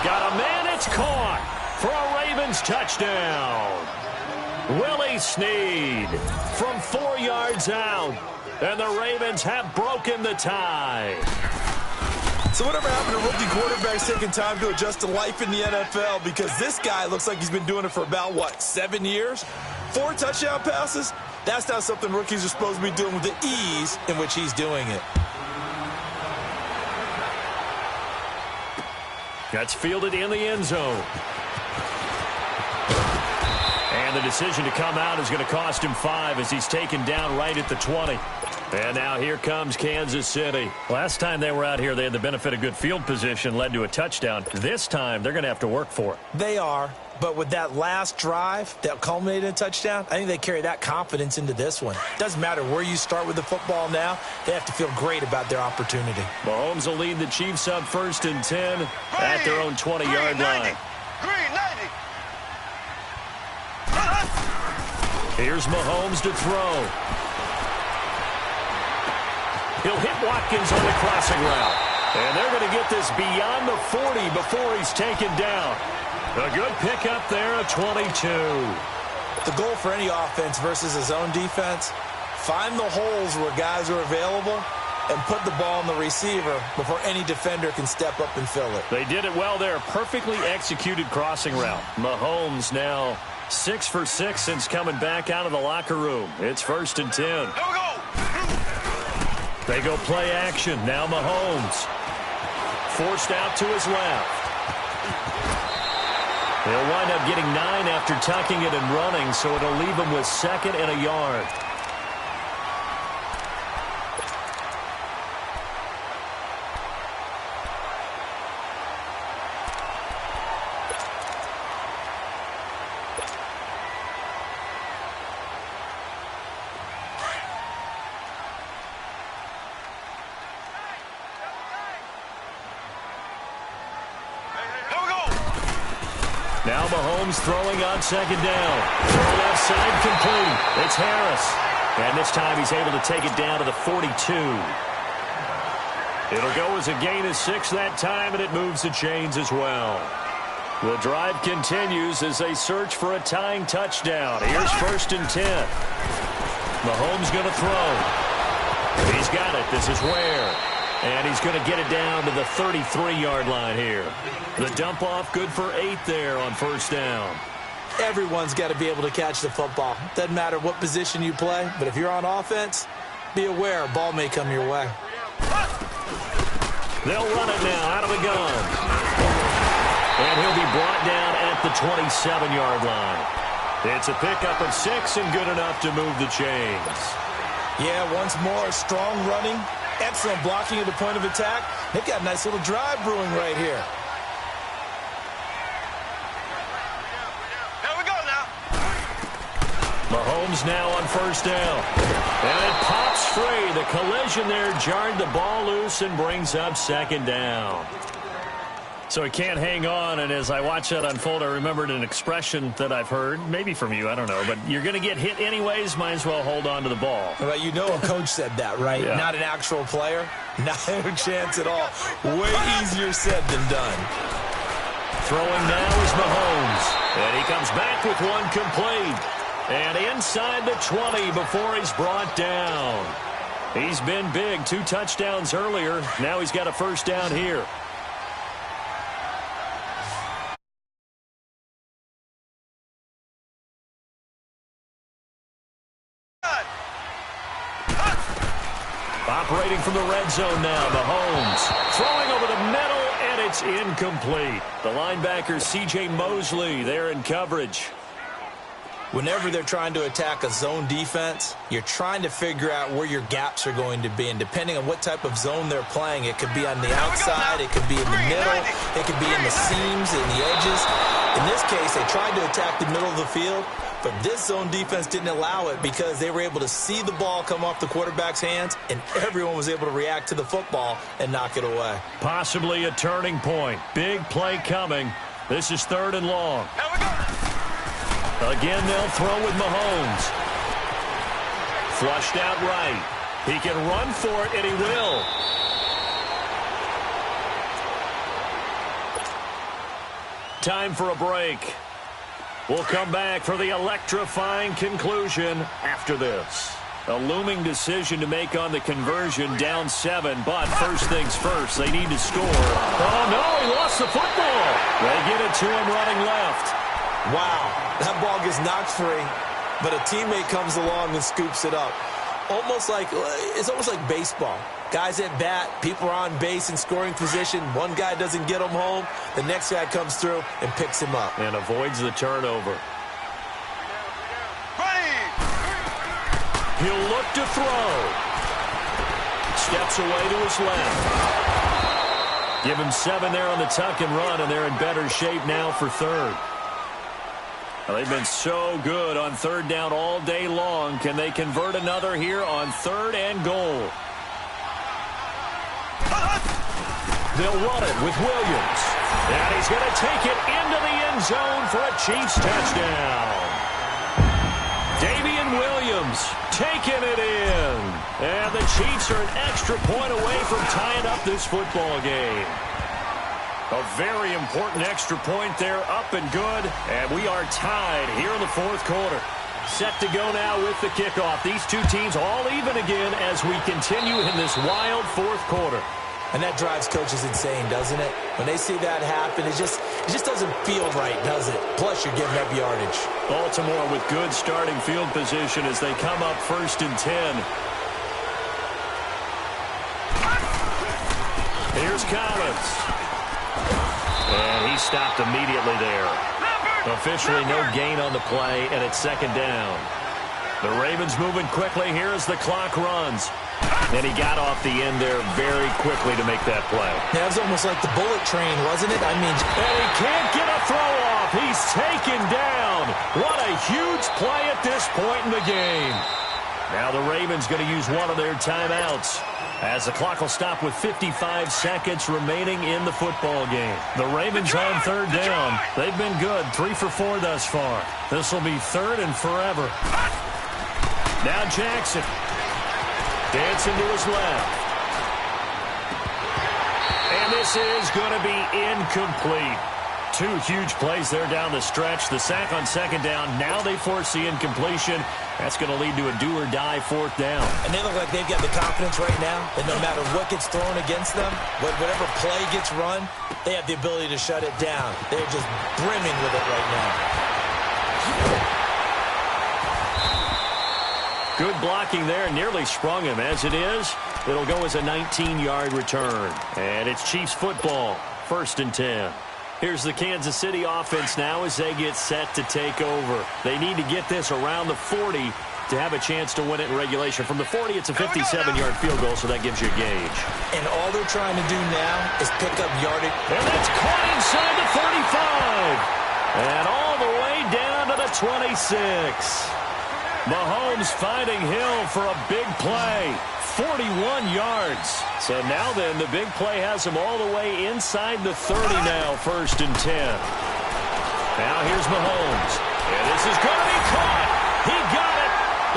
Got a man, it's caught for a Ravens touchdown. Willie Snead from 4 yards out. And the Ravens have broken the tie. So whatever happened to rookie quarterbacks taking time to adjust to life in the NFL? Because this guy looks like he's been doing it for about, 7 years? 4 touchdown passes? That's not something rookies are supposed to be doing with the ease in which he's doing it. That's fielded in the end zone. And the decision to come out is going to cost him 5 as he's taken down right at the 20. And now here comes Kansas City. Last time they were out here, they had the benefit of good field position, led to a touchdown. This time, they're going to have to work for it. They are, but with that last drive that culminated in a touchdown, I think they carry that confidence into this one. Doesn't matter where you start with the football now, they have to feel great about their opportunity. Mahomes will lead the Chiefs up 1st and 10 at their own 20-yard line. Green 90. Here's Mahomes to throw. He'll hit Watkins on the crossing route. And they're going to get this beyond the 40 before he's taken down. A good pickup there at 22. The goal for any offense versus his own defense, find the holes where guys are available and put the ball on the receiver before any defender can step up and fill it. They did it well there. Perfectly executed crossing route. Mahomes now 6 for 6 since coming back out of the locker room. It's 1st and 10. Here we go. They go play action. Now Mahomes. Forced out to his left. He'll wind up getting 9 after tucking it and running, so it'll leave him with 2nd and a yard. Now Mahomes throwing on 2nd down. Throw left side complete. It's Harris. And this time he's able to take it down to the 42. It'll go as a gain of 6 that time, and it moves the chains as well. The drive continues as they search for a tying touchdown. Here's 1st and 10. Mahomes going to throw. He's got it. This is Ware. And he's going to get it down to the 33-yard line here. The dump off good for 8 there on 1st down. Everyone's got to be able to catch the football. Doesn't matter what position you play, but if you're on offense, be aware a ball may come your way. They'll run it now out of the gun. And he'll be brought down at the 27-yard line. It's a pickup of 6 and good enough to move the chains. Yeah, once more, strong running. Excellent blocking at the point of attack. They've got a nice little drive brewing right here. Here we go now. Mahomes now on 1st down. And it pops free. The collision there jarred the ball loose and brings up 2nd down. So he can't hang on, and as I watch that unfold, I remembered an expression that I've heard, maybe from you, I don't know, but you're going to get hit anyways, might as well hold on to the ball. Well, you know a coach said that, right? Yeah. Not an actual player. Not a chance at all. Way easier said than done. Throwing now is Mahomes, and he comes back with one complete. And inside the 20 before he's brought down. He's been big, 2 touchdowns earlier. Now he's got a first down here. Operating from the red zone now, Mahomes throwing over the middle, and it's incomplete. The linebacker, C.J. Mosley, there in coverage. Whenever they're trying to attack a zone defense, you're trying to figure out where your gaps are going to be. And depending on what type of zone they're playing, it could be on the outside, it could be in the middle, it could be in the seams and the edges. In this case, they tried to attack the middle of the field, but this zone defense didn't allow it because they were able to see the ball come off the quarterback's hands, and everyone was able to react to the football and knock it away. Possibly a turning point. Big play coming. This is 3rd and long. Again, they'll throw with Mahomes. Flushed out right. He can run for it, and he will. Time for a break. We'll come back for the electrifying conclusion after this. A looming decision to make on the conversion, down 7, but first things first, they need to score. Oh, no, he lost the football. They get it to him running left. Wow, that ball gets knocked free, but a teammate comes along and scoops it up. It's almost like baseball. Guys at bat, people are on base in scoring position. One guy doesn't get him home. The next guy comes through and picks him up. And avoids the turnover. He'll look to throw. Steps away to his left. Give him 7 there on the tuck and run, and they're in better shape now for 3rd. Well, they've been so good on 3rd down all day long. Can they convert another here on 3rd and goal? They'll run it with Williams. And he's going to take it into the end zone for a Chiefs touchdown. Damian Williams taking it in. And the Chiefs are an extra point away from tying up this football game. A very important extra point there, up and good. And we are tied here in the 4th quarter. Set to go now with the kickoff. These two teams all even again as we continue in this wild 4th quarter. And that drives coaches insane, doesn't it? When they see that happen, it just doesn't feel right, does it? Plus, you're giving up yardage. Baltimore with good starting field position as they come up 1st and 10. Here's Collins. And he stopped immediately there. Officially no gain on the play, and it's 2nd down. The Ravens moving quickly here as the clock runs. And he got off the end there very quickly to make that play. Yeah, it was almost like the bullet train, wasn't it? And he can't get a throw off. He's taken down. What a huge play at this point in the game. Now the Ravens going to use one of their timeouts as the clock will stop with 55 seconds remaining in the football game. The Ravens on 3rd down. They've been good, 3 for 4 thus far. This will be 3rd and forever. Now Jackson. Dancing to his left. And this is going to be incomplete. 2 huge plays there down the stretch. The sack on 2nd down. Now they force the incompletion. That's going to lead to a do-or-die 4th down. And they look like they've got the confidence right now that no matter what gets thrown against them, whatever play gets run, they have the ability to shut it down. They're just brimming with it right now. Good blocking there, nearly sprung him. As it is, it'll go as a 19-yard return. And it's Chiefs football, 1st and 10. Here's the Kansas City offense now as they get set to take over. They need to get this around the 40 to have a chance to win it in regulation. From the 40, it's a 57-yard field goal, so that gives you a gauge. And all they're trying to do now is pick up yardage. And that's caught inside the 35. And all the way down to the 26. Mahomes finding Hill for a big play. 41 yards. So now then, the big play has him all the way inside the 30 now, 1st and 10. Now here's Mahomes. And this is going to be caught. He got it.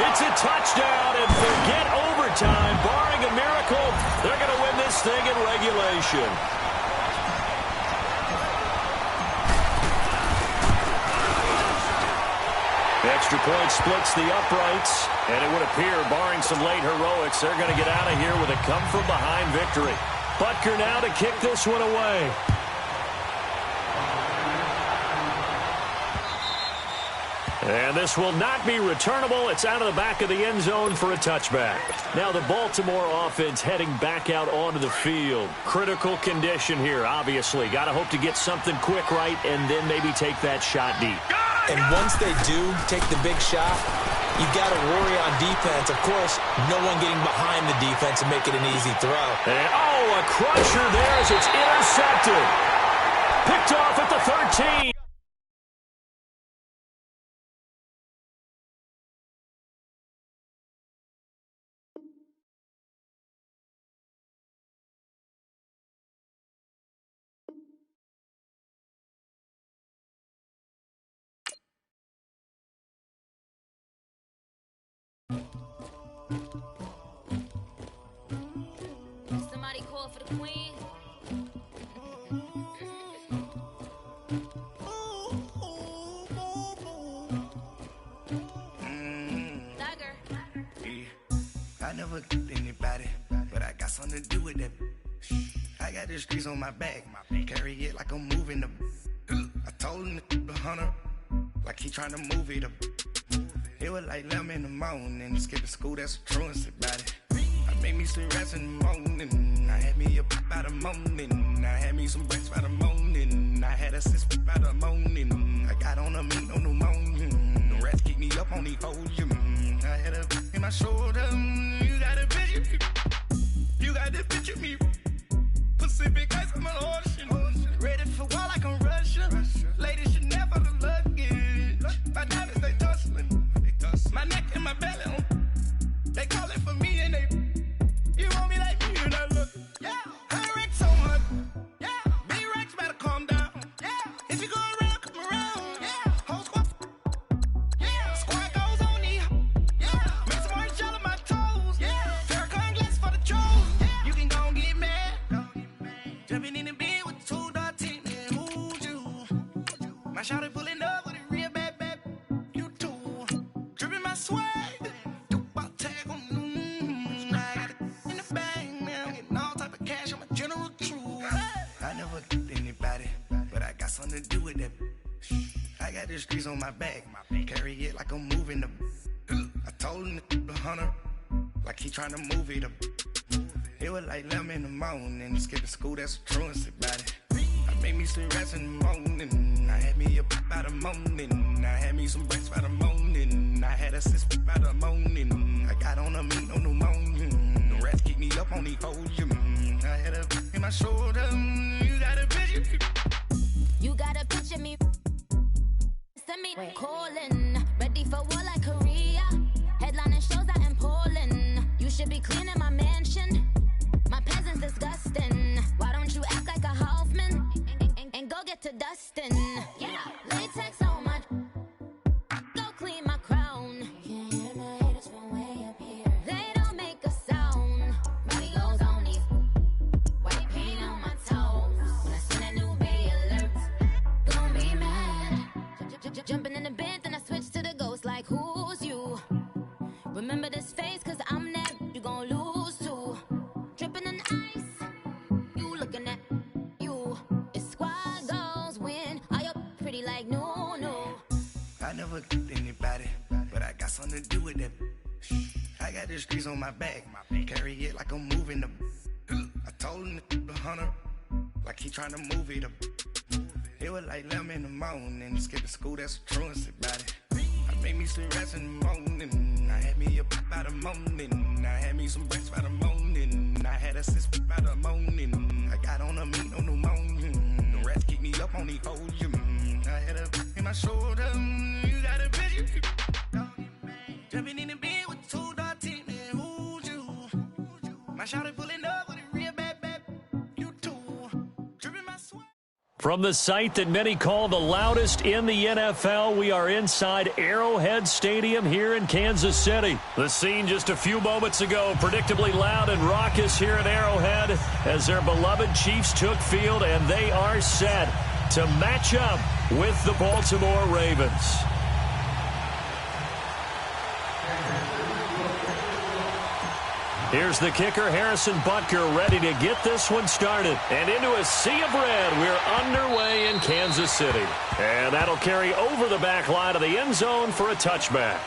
It's a touchdown, and forget overtime. Barring a miracle, they're going to win this thing in regulation. The extra point splits the uprights, and it would appear, barring some late heroics, they're going to get out of here with a come-from-behind victory. Butker now to kick this one away. And this will not be returnable. It's out of the back of the end zone for a touchback. Now the Baltimore offense heading back out onto the field. Critical condition here, obviously. Got to hope to get something quick right and then maybe take that shot deep. And once they do take the big shot, you got to worry on defense. Of course, no one getting behind the defense and make it an easy throw. And, oh, a crusher there as it's intercepted. Picked off at the 13. Somebody call for the queen. I never did anybody, but I got something to do with that. I got the streets on my back, carry it like I'm moving the. I told him the hunter, like he trying to move it up. It was like 11 in the morning, skip to school, that's a truancy about it. I made me some rest in the morning, I had me a pop by the morning, I had me some breakfast by the morning, I had a six by the morning, I got on a meat on the morning, the rats keep me up on the volume, I had a in my shoulder, you got a picture, you got the picture me, Pacific ice on my ocean, ready for war like I'm Russian, ladies should never the luggage, my diamonds they tussling. My neck and my belly on. They call it for me and they. You want me like me and I look. Yeah. I wreck so much. Yeah. Big racks better calm down. Yeah. If you go around, come around. Yeah. Whole squad. Yeah. Squad goes on the. Yeah. Make some orange gel on my toes. Yeah. Farrakhan glass for the trolls. Yeah. You can go and get mad. Jumping in the bed with 2 dark teeth. Who's you? My shawty pulling up with a real bad. Swag, about tag on I got it in the bag now, getting all type of cash. I'm a general true. I never did anybody, but I got something to do with that. I got the streets on my back, carry it like I'm moving the. I told him the hunter, like he trying to move it up. It was like 11 in the morning, skip to school, that's a truancy about it. I made me some rest in the morning, I had me a pop by the morning, I had me some breakfast by the morning, I had a six by the morning, I got on a meat on the morning, the rats keep me up on the volume, I had a in my shoulder, you got a picture. You got a picture me. Send me calling, ready for war like Korea. Headlining shows out in Poland. You should be cleaning my mansion. My peasants disgusting. Why don't you act like a Hoffman and go get to dustin'? Yeah, latex on my. Go clean my crown. You can hear my haters from way up here. They don't make a sound. Body goes on these. White paint on my toes. When I send a new bay alert, gonna be mad. Jumping in the bed, then I switch to the ghost like who's you? Remember this face, cause I'm that you gon' lose too. Dripping in ice, you looking at you. It's squad goals win. Are you pretty like no? I never did anybody, but I got something to do with that. I got the streets on my back, carry it like I'm moving the. I told him the hunter, like he trying to move it up. It was like 11 in the morning, skip to school, that's a truancy about it. I made me some rest in the morning, I had me a pop by the morning, I had me some breakfast by the morning, I had a six by the morning, I got on a meat on the morning, the rats keep me up on the volume, I had a in my shoulder, you got a picture. Jumping in the bed with 2 dark teeth, who's you? shawty pulling up with a real bad. You too. Dripping my sweat. From the site that many call the loudest in the NFL, we are inside Arrowhead Stadium here in Kansas City. The scene just a few moments ago, predictably loud and raucous here at Arrowhead as their beloved Chiefs took field, and they are set to match up with the Baltimore Ravens. Here's the kicker, Harrison Butker, ready to get this one started. And into a sea of red, we're underway in Kansas City. And that'll carry over the back line of the end zone for a touchback.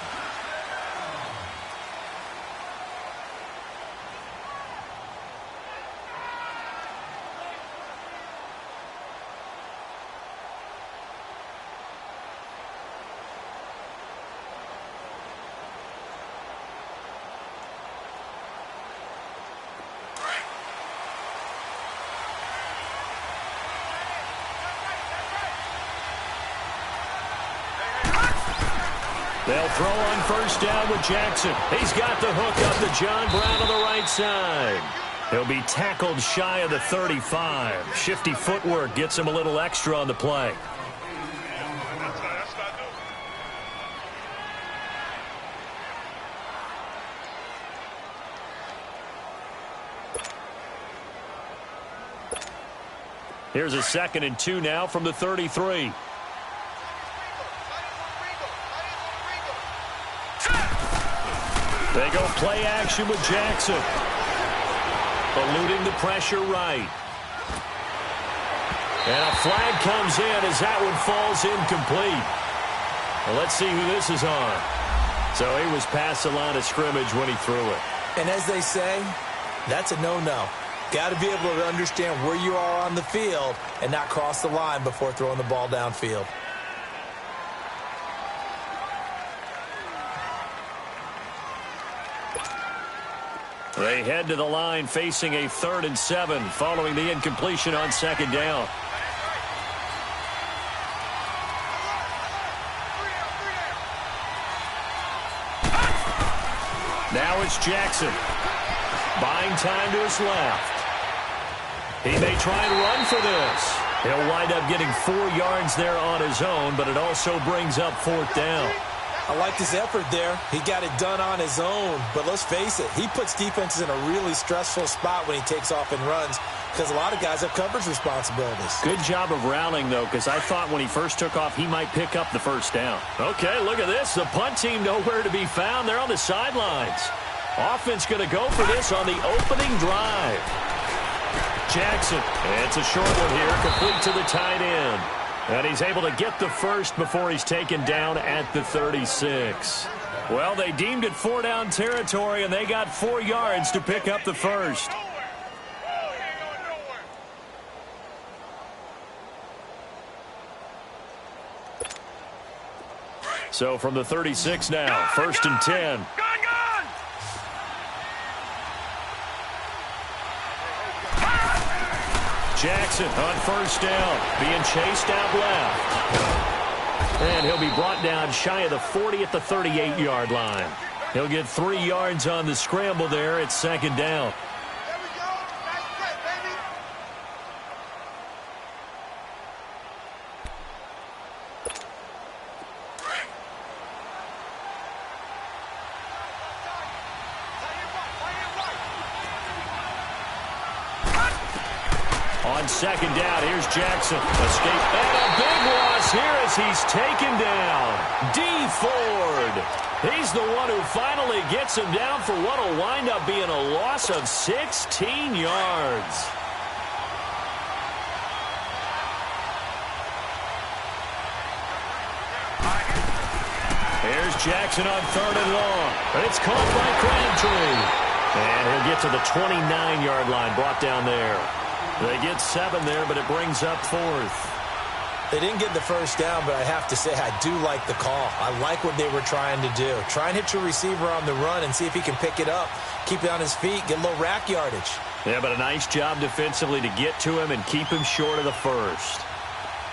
They'll throw on first down with Jackson. He's got the hook up to John Brown on the right side. He'll be tackled shy of the 35. Shifty footwork gets him a little extra on the play. Here's a 2nd and 2 now from the 33. They go play action with Jackson. Eluding the pressure right. And a flag comes in as that one falls incomplete. Well, let's see who this is on. So he was past the line of scrimmage when he threw it. And as they say, that's a no-no. Got to be able to understand where you are on the field and not cross the line before throwing the ball downfield. They head to the line facing a 3rd and 7 following the incompletion on 2nd down. Now it's Jackson. Buying time to his left. He may try and run for this. He'll wind up getting 4 yards there on his own, but it also brings up 4th down. I like his effort there. He got it done on his own. But let's face it, he puts defenses in a really stressful spot when he takes off and runs because a lot of guys have coverage responsibilities. Good job of rallying, though, because I thought when he first took off, he might pick up the first down. Okay, look at this. The punt team nowhere to be found. They're on the sidelines. Offense going to go for this on the opening drive. Jackson. It's a short one here, complete to the tight end. And he's able to get the first before he's taken down at the 36. Well, they deemed it 4-down territory, and they got 4 yards to pick up the first. So from the 36 now, 1st and 10. Jackson on first down, being chased out left. And he'll be brought down shy of the 40 at the 38-yard line. He'll get 3 yards on the scramble there at 2nd down. On 2nd down, here's Jackson. Escape and a big loss here as he's taken down. D. Ford. He's the one who finally gets him down for what will wind up being a loss of 16 yards. Here's Jackson on 3rd and long. It's caught by Crabtree. And he'll get to the 29-yard line, brought down there. They get 7 there, but it brings up 4th. They didn't get the first down, but I have to say I do like the call. I like what they were trying to do. Try and hit your receiver on the run and see if he can pick it up, keep it on his feet, get a little rack yardage. Yeah, but a nice job defensively to get to him and keep him short of the first.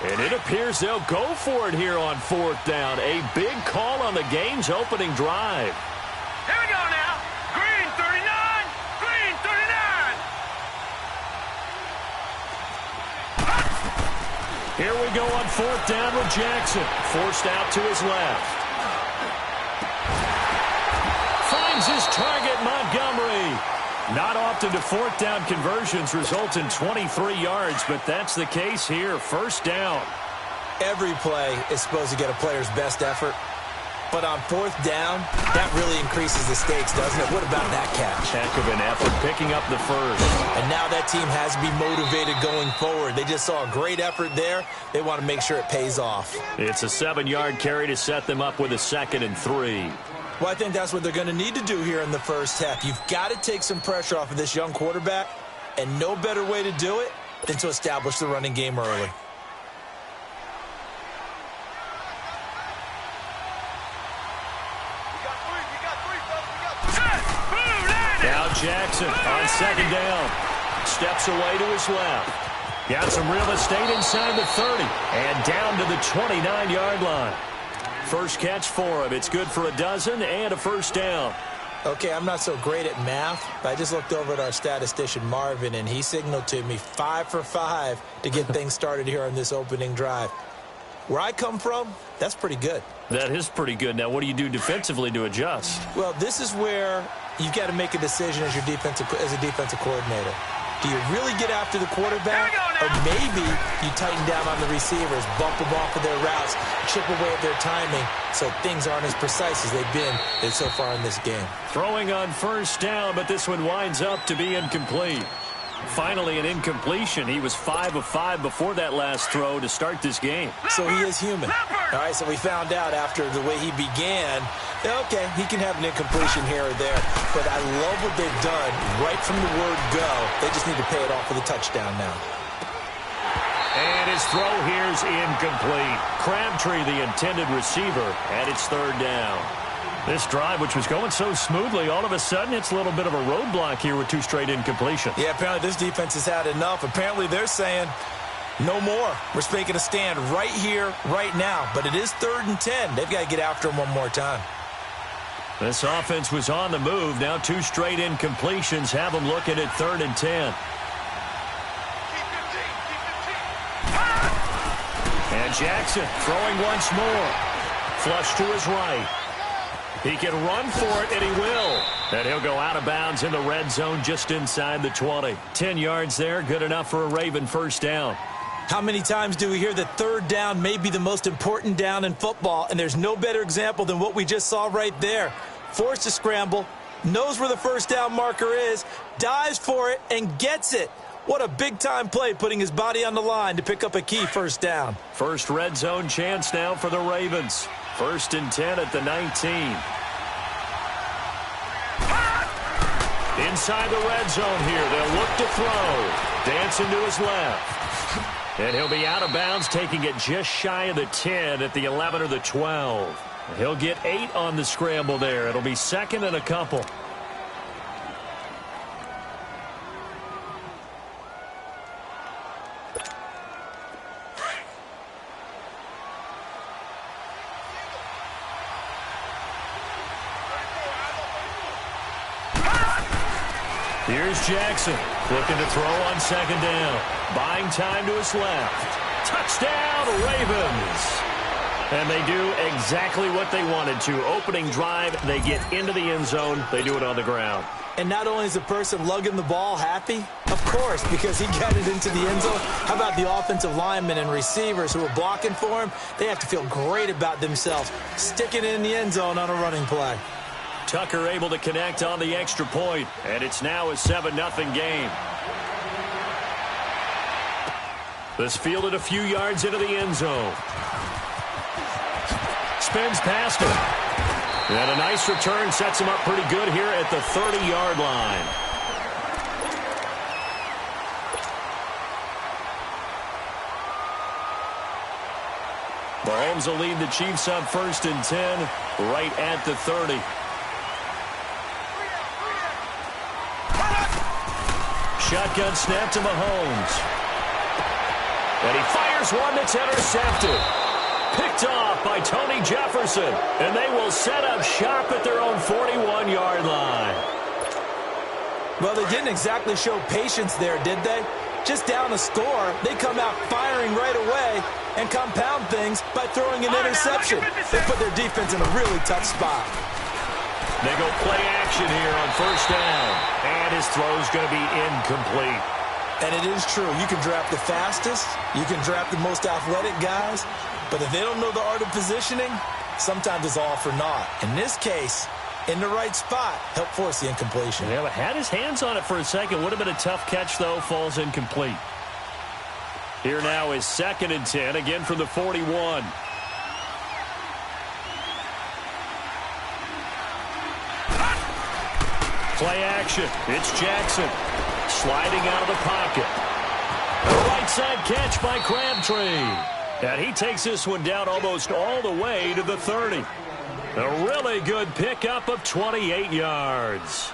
And it appears they'll go for it here on 4th down. A big call on the game's opening drive. Here we go now. Green 39. Green 39. Here we go on 4th down with Jackson. Forced out to his left. Finds his target, Montgomery. Not often do 4th down conversions result in 23 yards, but that's the case here. 1st down. Every play is supposed to get a player's best effort. But on 4th down, that really increases the stakes, doesn't it? What about that catch? Heck of an effort picking up the first. And now that team has to be motivated going forward. They just saw a great effort there. They want to make sure it pays off. It's a 7-yard carry to set them up with a 2nd and 3. Well, I think that's what they're going to need to do here in the first half. You've got to take some pressure off of this young quarterback, and no better way to do it than to establish the running game early. Now Jackson on 2nd down. Steps away to his left. Got some real estate inside the 30 and down to the 29-yard line. First catch for him. It's good for a dozen and a 1st down. Okay, I'm not so great at math, but I just looked over at our statistician, Marvin, and he signaled to me 5 for 5 to get things started here on this opening drive. Where I come from, that's pretty good. That is pretty good. Now, what do you do defensively to adjust? Well, this is where you've got to make a decision as a defensive coordinator. Do you really get after the quarterback, or maybe you tighten down on the receivers, bump them off of their routes, chip away at their timing so things aren't as precise as they've been so far in this game? Throwing on 1st down, but this one winds up to be incomplete. Finally, an incompletion. He was 5 of 5 before that last throw to start this game. So he is human. All right, so we found out after the way he began, okay, he can have an incompletion here or there. But I love what they've done right from the word go. They just need to pay it off with a touchdown now. And his throw here's incomplete. Crabtree, the intended receiver, and it's 3rd down. This drive, which was going so smoothly, all of a sudden it's a little bit of a roadblock here with 2 straight incompletions. Yeah, apparently this defense has had enough. Apparently they're saying, no more. We're making a stand right here, right now. But it is 3rd and 10. They've got to get after him one more time. This offense was on the move. Now 2 straight incompletions have them looking at 3rd and 10. And Jackson throwing once more. Flush to his right. He can run for it, and he will. And he'll go out of bounds in the red zone just inside the 20. 10 yards there, good enough for a Raven 1st down. How many times do we hear that 3rd down may be the most important down in football, and there's no better example than what we just saw right there. Forced to scramble, knows where the 1st down marker is, dives for it, and gets it. What a big-time play, putting his body on the line to pick up a key 1st down. First red zone chance now for the Ravens. 1st and 10 at the 19. Inside the red zone here. They'll look to throw. Dancing to his left. And he'll be out of bounds, taking it just shy of the 10 at the 11 or the 12. He'll get 8 on the scramble there. It'll be 2nd and a couple. Here's Jackson, looking to throw on 2nd down. Buying time to his left. Touchdown, Ravens! And they do exactly what they wanted to. Opening drive, they get into the end zone. They do it on the ground. And not only is the person lugging the ball happy, of course, because he got it into the end zone. How about the offensive linemen and receivers who are blocking for him? They have to feel great about themselves, sticking it in the end zone on a running play. Tucker able to connect on the extra point, and it's now a 7-0 game. This fielded a few yards into the end zone. Spins past him. And a nice return sets him up pretty good here at the 30-yard line. Mahomes will lead the Chiefs up 1st and 10 right at the 30. Shotgun snap to Mahomes. And he fires one that's intercepted. Picked off by Tony Jefferson. And they will set up shop at their own 41-yard line. Well, they didn't exactly show patience there, did they? Just down a score, they come out firing right away and compound things by throwing an interception. They put their defense in a really tough spot. They go play action here on first down. And his throw's going to be incomplete. And it is true. You can draft the fastest. You can draft the most athletic guys. But if they don't know the art of positioning, sometimes it's all for naught. In this case, in the right spot, helped force the incompletion. Yeah, but had his hands on it for a second. Would have been a tough catch, though. Falls incomplete. Here now is 2nd and 10, again from the 41. Play action. It's Jackson sliding out of the pocket. A right side catch by Crabtree. And he takes this one down almost all the way to the 30. A really good pickup of 28 yards.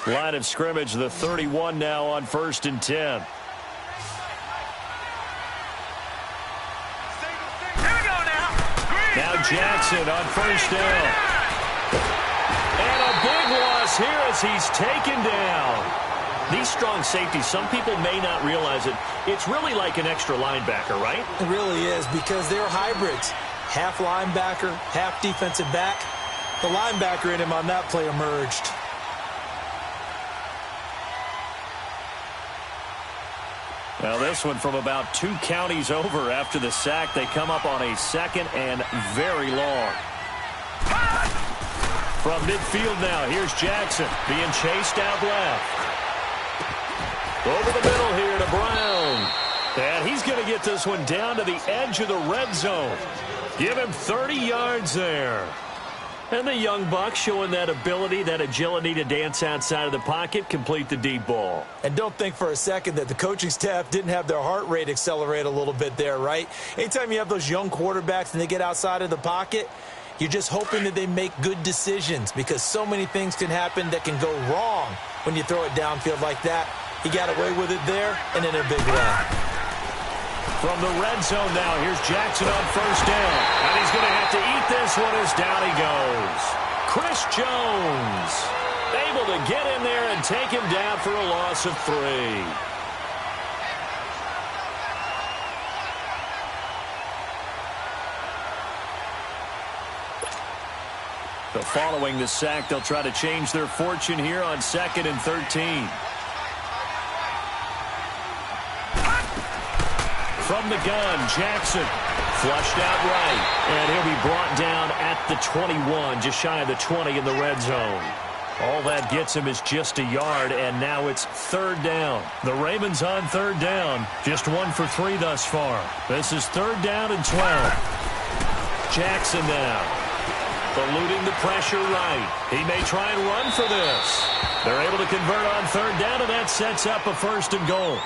Line of scrimmage, the 31 now on 1st and 10. Here we go now. Now Jackson on 1st down. And a big loss here as he's taken down. These strong safeties, some people may not realize it. It's really like an extra linebacker, right? It really is, because they're hybrids. Half linebacker, half defensive back. The linebacker in him on that play emerged. Well, this one from about 2 counties over after the sack. They come up on a 2nd and very long. From midfield now, here's Jackson being chased out left. Over the middle here to Brown. And he's going to get this one down to the edge of the red zone. Give him 30 yards there. And the young buck showing that ability, that agility to dance outside of the pocket, complete the deep ball. And don't think for a second that the coaching staff didn't have their heart rate accelerate a little bit there, right? Anytime you have those young quarterbacks and they get outside of the pocket, you're just hoping that they make good decisions, because so many things can happen that can go wrong when you throw it downfield like that. He got away with it there and in a big way. From the red zone now, here's Jackson on 1st down. And he's going to have to eat this one as down he goes. Chris Jones able to get in there and take him down for a loss of 3. So following the sack, they'll try to change their fortune here on 2nd and 13. From the gun, Jackson flushed out right. And he'll be brought down at the 21, just shy of the 20 in the red zone. All that gets him is just a yard, and now it's 3rd down. The Ravens on 3rd down, just 1 for 3 thus far. This is 3rd down and 12. Jackson now, eluding the pressure right. He may try and run for this. They're able to convert on 3rd down, and that sets up a 1st and goal.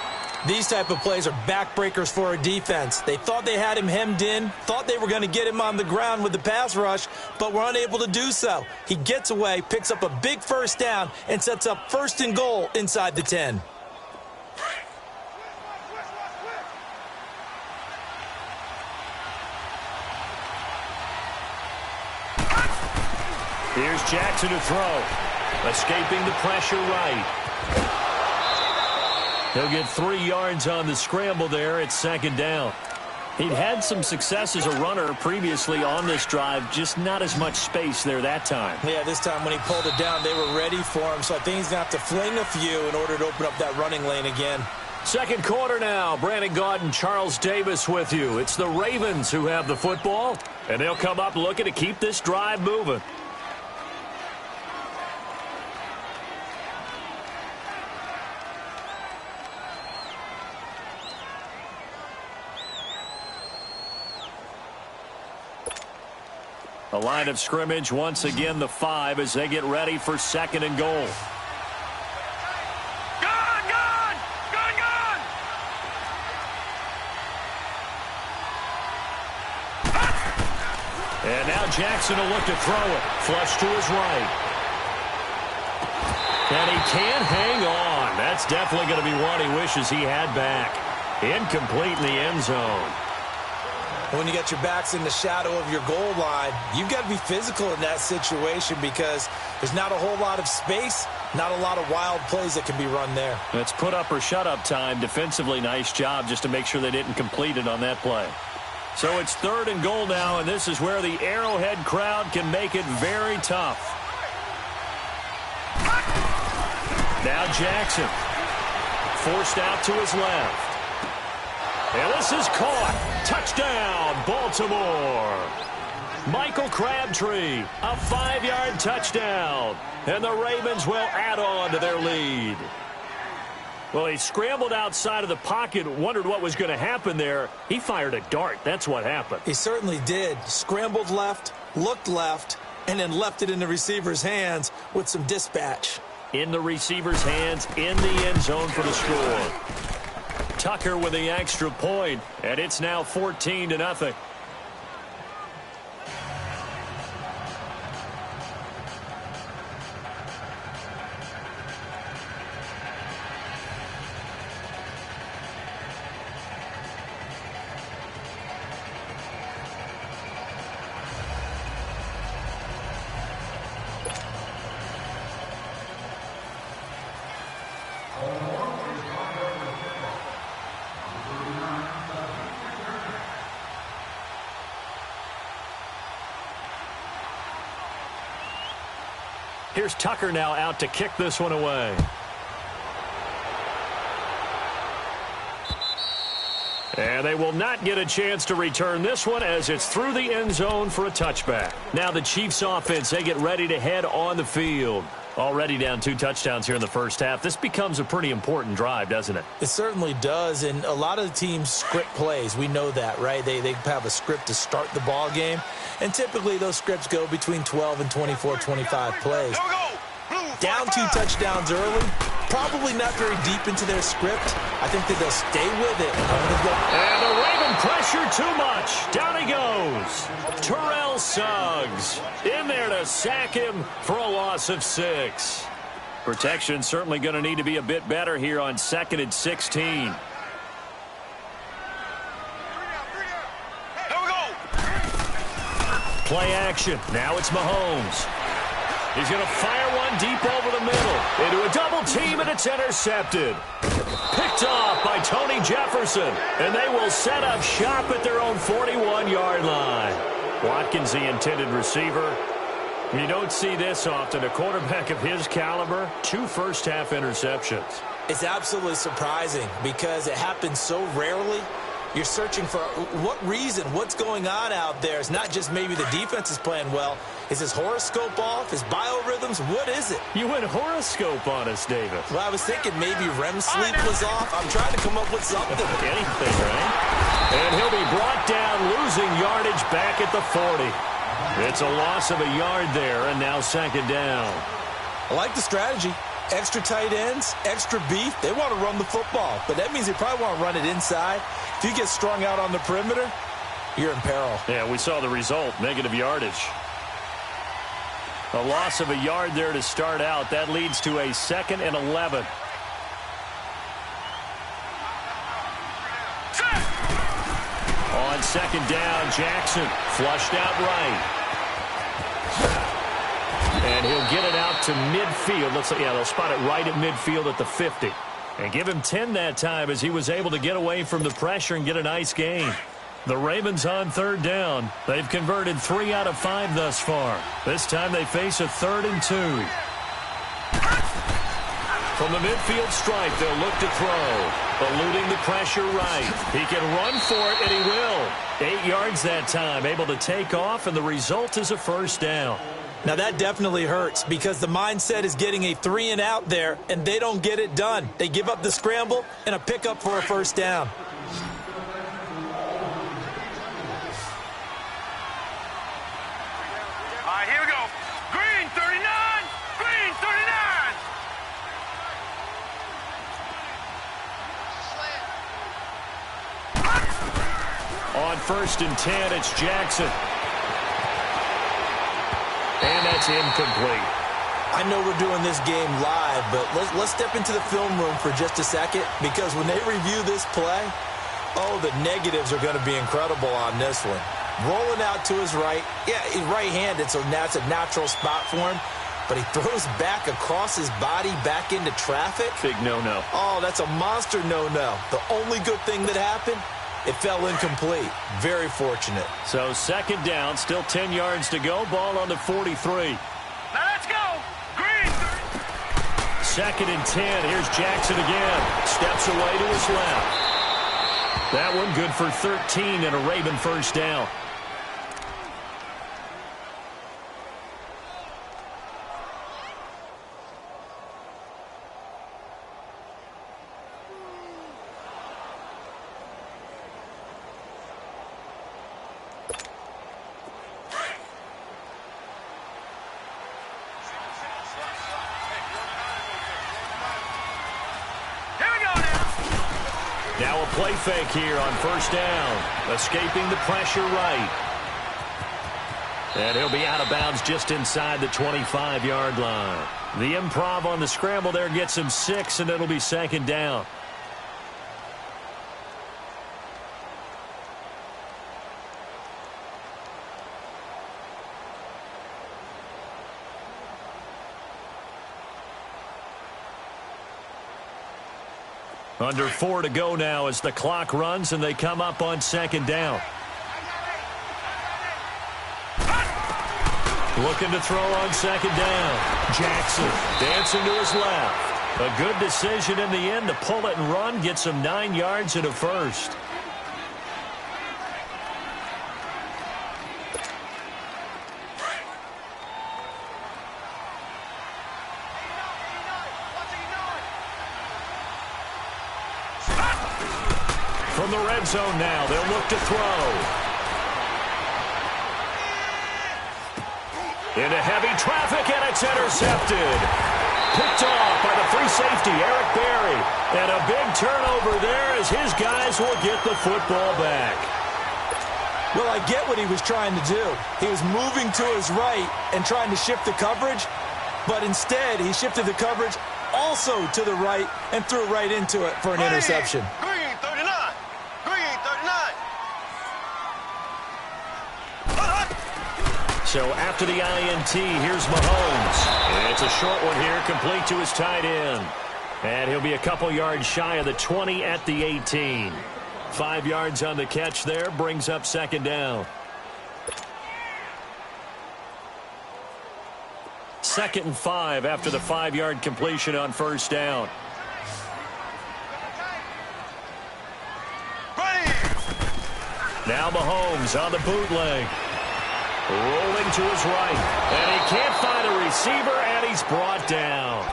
These type of plays are backbreakers for a defense. They thought they had him hemmed in, thought they were going to get him on the ground with the pass rush, but were unable to do so. He gets away, picks up a big 1st down, and sets up 1st and goal inside the 10. Here's Jackson to throw. Escaping the pressure right. He'll get 3 yards on the scramble there. It's 2nd down. He'd had some success as a runner previously on this drive, just not as much space there that time. Yeah, this time when he pulled it down, they were ready for him, so I think he's going to have to fling a few in order to open up that running lane again. 2nd quarter now. Brandon Gaudin and Charles Davis with you. It's the Ravens who have the football, and they'll come up looking to keep this drive moving. The line of scrimmage, once again, the 5 as they get ready for 2nd and goal. Gun! Gun! Gun! Gun! And now Jackson will look to throw it. Flush to his right. And he can't hang on. That's definitely going to be one he wishes he had back. Incomplete in the end zone. When you got your backs in the shadow of your goal line, you've got to be physical in that situation because there's not a whole lot of space, not a lot of wild plays that can be run there. It's put up or shut up time. Defensively, nice job just to make sure they didn't complete it on that play. So it's 3rd and goal now, and this is where the Arrowhead crowd can make it very tough. Now Jackson, forced out to his left. And this is caught. Touchdown, Baltimore. Michael Crabtree, a 5-yard touchdown. And the Ravens will add on to their lead. Well, he scrambled outside of the pocket, wondered what was going to happen there. He fired a dart. That's what happened. He certainly did. Scrambled left, looked left, and then left it in the receiver's hands with some dispatch. In the receiver's hands, in the end zone for the score. Tucker with the extra point, and it's now 14-0. Here's Tucker now out to kick this one away. And they will not get a chance to return this one as it's through the end zone for a touchback. Now the Chiefs offense, they get ready to head on the field. Already down 2 touchdowns here in the first half. This becomes a pretty important drive, doesn't it? It certainly does, and a lot of the teams script plays. We know that, right? They have a script to start the ball game, and typically those scripts go between 12 and 24, 25 plays. Down 2 touchdowns early, probably not very deep into their script. I think that they'll stay with it. And the Raven pressure too much. Down he goes. Terrell Suggs in there to sack him for a loss of 6. Protection certainly going to need to be a bit better here on 2nd and 16. Here we go. Play action. Now it's Mahomes. He's going to fire one deep over the middle. Into a double team, and it's intercepted. Picked off by Tony Jefferson. And they will set up shop at their own 41-yard line. Watkins, the intended receiver. You don't see this often. A quarterback of his caliber, 2 first-half interceptions. It's absolutely surprising because it happens so rarely. You're searching for what reason, what's going on out there. It's not just maybe the defense is playing well. Is his horoscope off? His biorhythms? What is it? You went horoscope on us, David. Well, I was thinking maybe REM sleep was off. I'm trying to come up with something. Anything, right? And he'll be brought down, losing yardage back at the 40. It's a loss of a yard there, and now 2nd down. I like the strategy. Extra tight ends, extra beef. They want to run the football, but that means they probably want to run it inside. If you get strung out on the perimeter, you're in peril. Yeah, we saw the result, negative yardage. A loss of a yard there to start out. That leads to a 2nd and 11. On 2nd down, Jackson flushed out right. And he'll get it out to midfield. Looks like, yeah, they'll spot it right at midfield at the 50. And give him 10 that time as he was able to get away from the pressure and get a nice gain. The Ravens on 3rd down. They've converted 3 out of 5 thus far. This time they face a 3rd and 2. From the midfield stripe, they'll look to throw. Eluding the pressure right. He can run for it, and he will. 8 yards that time, able to take off, and the result is a 1st down. Now that definitely hurts because the mindset is getting a 3 and out there, and they don't get it done. They give up the scramble and a pickup for a 1st down. All right, here we go. Green 39. Green 39. On 1st and 10, it's Jackson. And that's incomplete. I know we're doing this game live, but let's step into the film room for just a second, because when they review this play, oh, the negatives are going to be incredible on this one. Rolling out to his right. Yeah, he's right-handed, so that's a natural spot for him. But he throws back across his body back into traffic. Big no-no. Oh, that's a monster no-no. The only good thing that happened, it fell incomplete. Very fortunate. So second down, still 10 yards to go. Ball on the 43. Now let's go. Green. Second and 10. Here's Jackson again. Steps away to his left. That one good for 13 and a Raven first down. Now a play fake here on first down. Escaping the pressure right. And he'll be out of bounds just inside the 25-yard line. The improv on the scramble there gets him 6, and it'll be second down. Under 4 to go now as the clock runs and they come up on second down. Looking to throw on second down. Jackson dancing to his left. A good decision in the end to pull it and run. Gets him 9 yards and a first. From the red zone now, they'll look to throw. Into heavy traffic, and it's intercepted. Picked off by the free safety, Eric Berry. And a big turnover there as his guys will get the football back. Well, I get what he was trying to do. He was moving to his right and trying to shift the coverage, but instead he shifted the coverage also to the right and threw right into it for an interception. Green 39. Green 39. So after the INT, here's Mahomes. And it's a short one here, complete to his tight end. And he'll be a couple yards shy of the 20 at the 18. 5 yards on the catch there, brings up second down. Second and 5 after the 5-yard completion on first down. Now Mahomes on the bootleg. Rolling to his right. And he can't find a receiver, and he's brought down.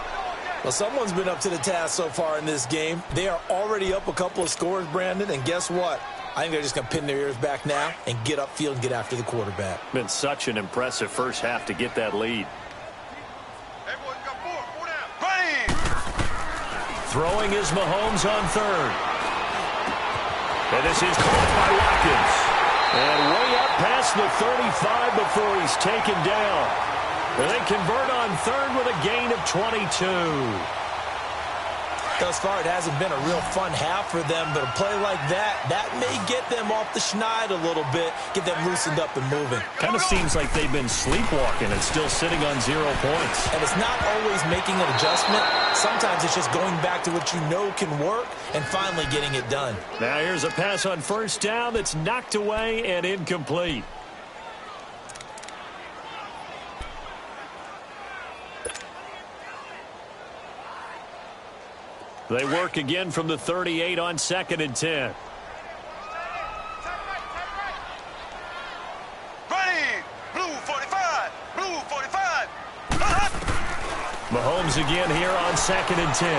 Well, someone's been up to the task so far in this game. They are already up a couple of scores, Brandon, and guess what? I think they're just going to pin their ears back now and get upfield and get after the quarterback. Been such an impressive first half to get that lead. Everyone got four down. Ready. Throwing is Mahomes on third. And this is caught by Watkins. And way up past the 35 before he's taken down. And they convert on third with a gain of 22. Thus far, it hasn't been a real fun half for them, but a play like that may get them off the schneid a little bit, get them loosened up and moving. Kind of seems like they've been sleepwalking and still sitting on 0 points. And it's not always making an adjustment. Sometimes it's just going back to what you know can work and finally getting it done. Now here's a pass on first down that's knocked away and incomplete. They work again from the 38 on second and 10. Ready. Blue 45. Blue 45. Mahomes again here on second and 10.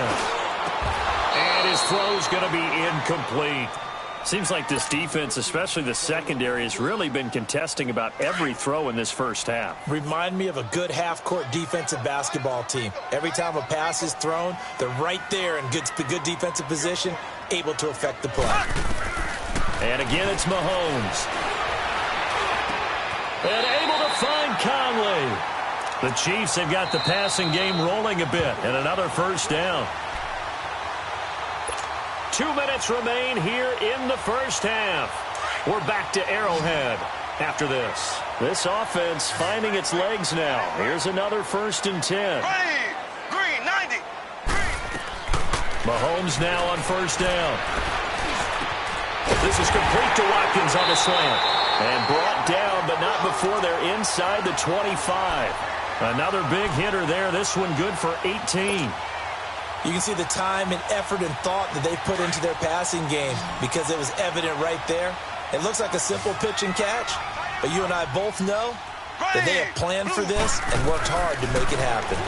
And his throw's going to be incomplete. Seems like this defense, especially the secondary, has really been contesting about every throw in this first half. Remind me of a good half-court defensive basketball team. Every time a pass is thrown, they're right there in good defensive position, able to affect the play. And again, it's Mahomes. And able to find Conley. The Chiefs have got the passing game rolling a bit, and another first down. 2 minutes remain here in the first half. We're back to Arrowhead after this. This offense finding its legs now. Here's another 1st and 10. Green, 90. Mahomes now on first down. This is complete to Watkins on the slant. And brought down, but not before they're inside the 25. Another big hitter there. This one good for 18. You can see the time and effort and thought that they put into their passing game because it was evident right there. It looks like a simple pitch and catch, but you and I both know that they have planned for this and worked hard to make it happen.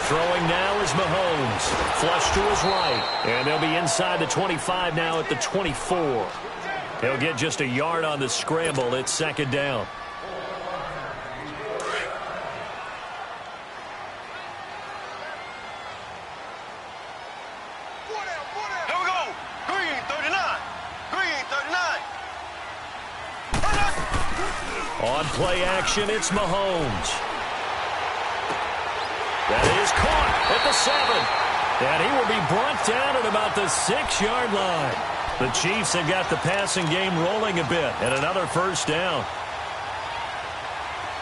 Throwing now is Mahomes. Flush to his right. And they'll be inside the 25 now at the 24. He'll get just a yard on the scramble. It's 2nd down. Here we go. Green, 39. Green, 39. On play action, it's Mahomes. That is caught at the 7. And he will be brought down at about the 6-yard line. The Chiefs have got the passing game rolling a bit, and another first down.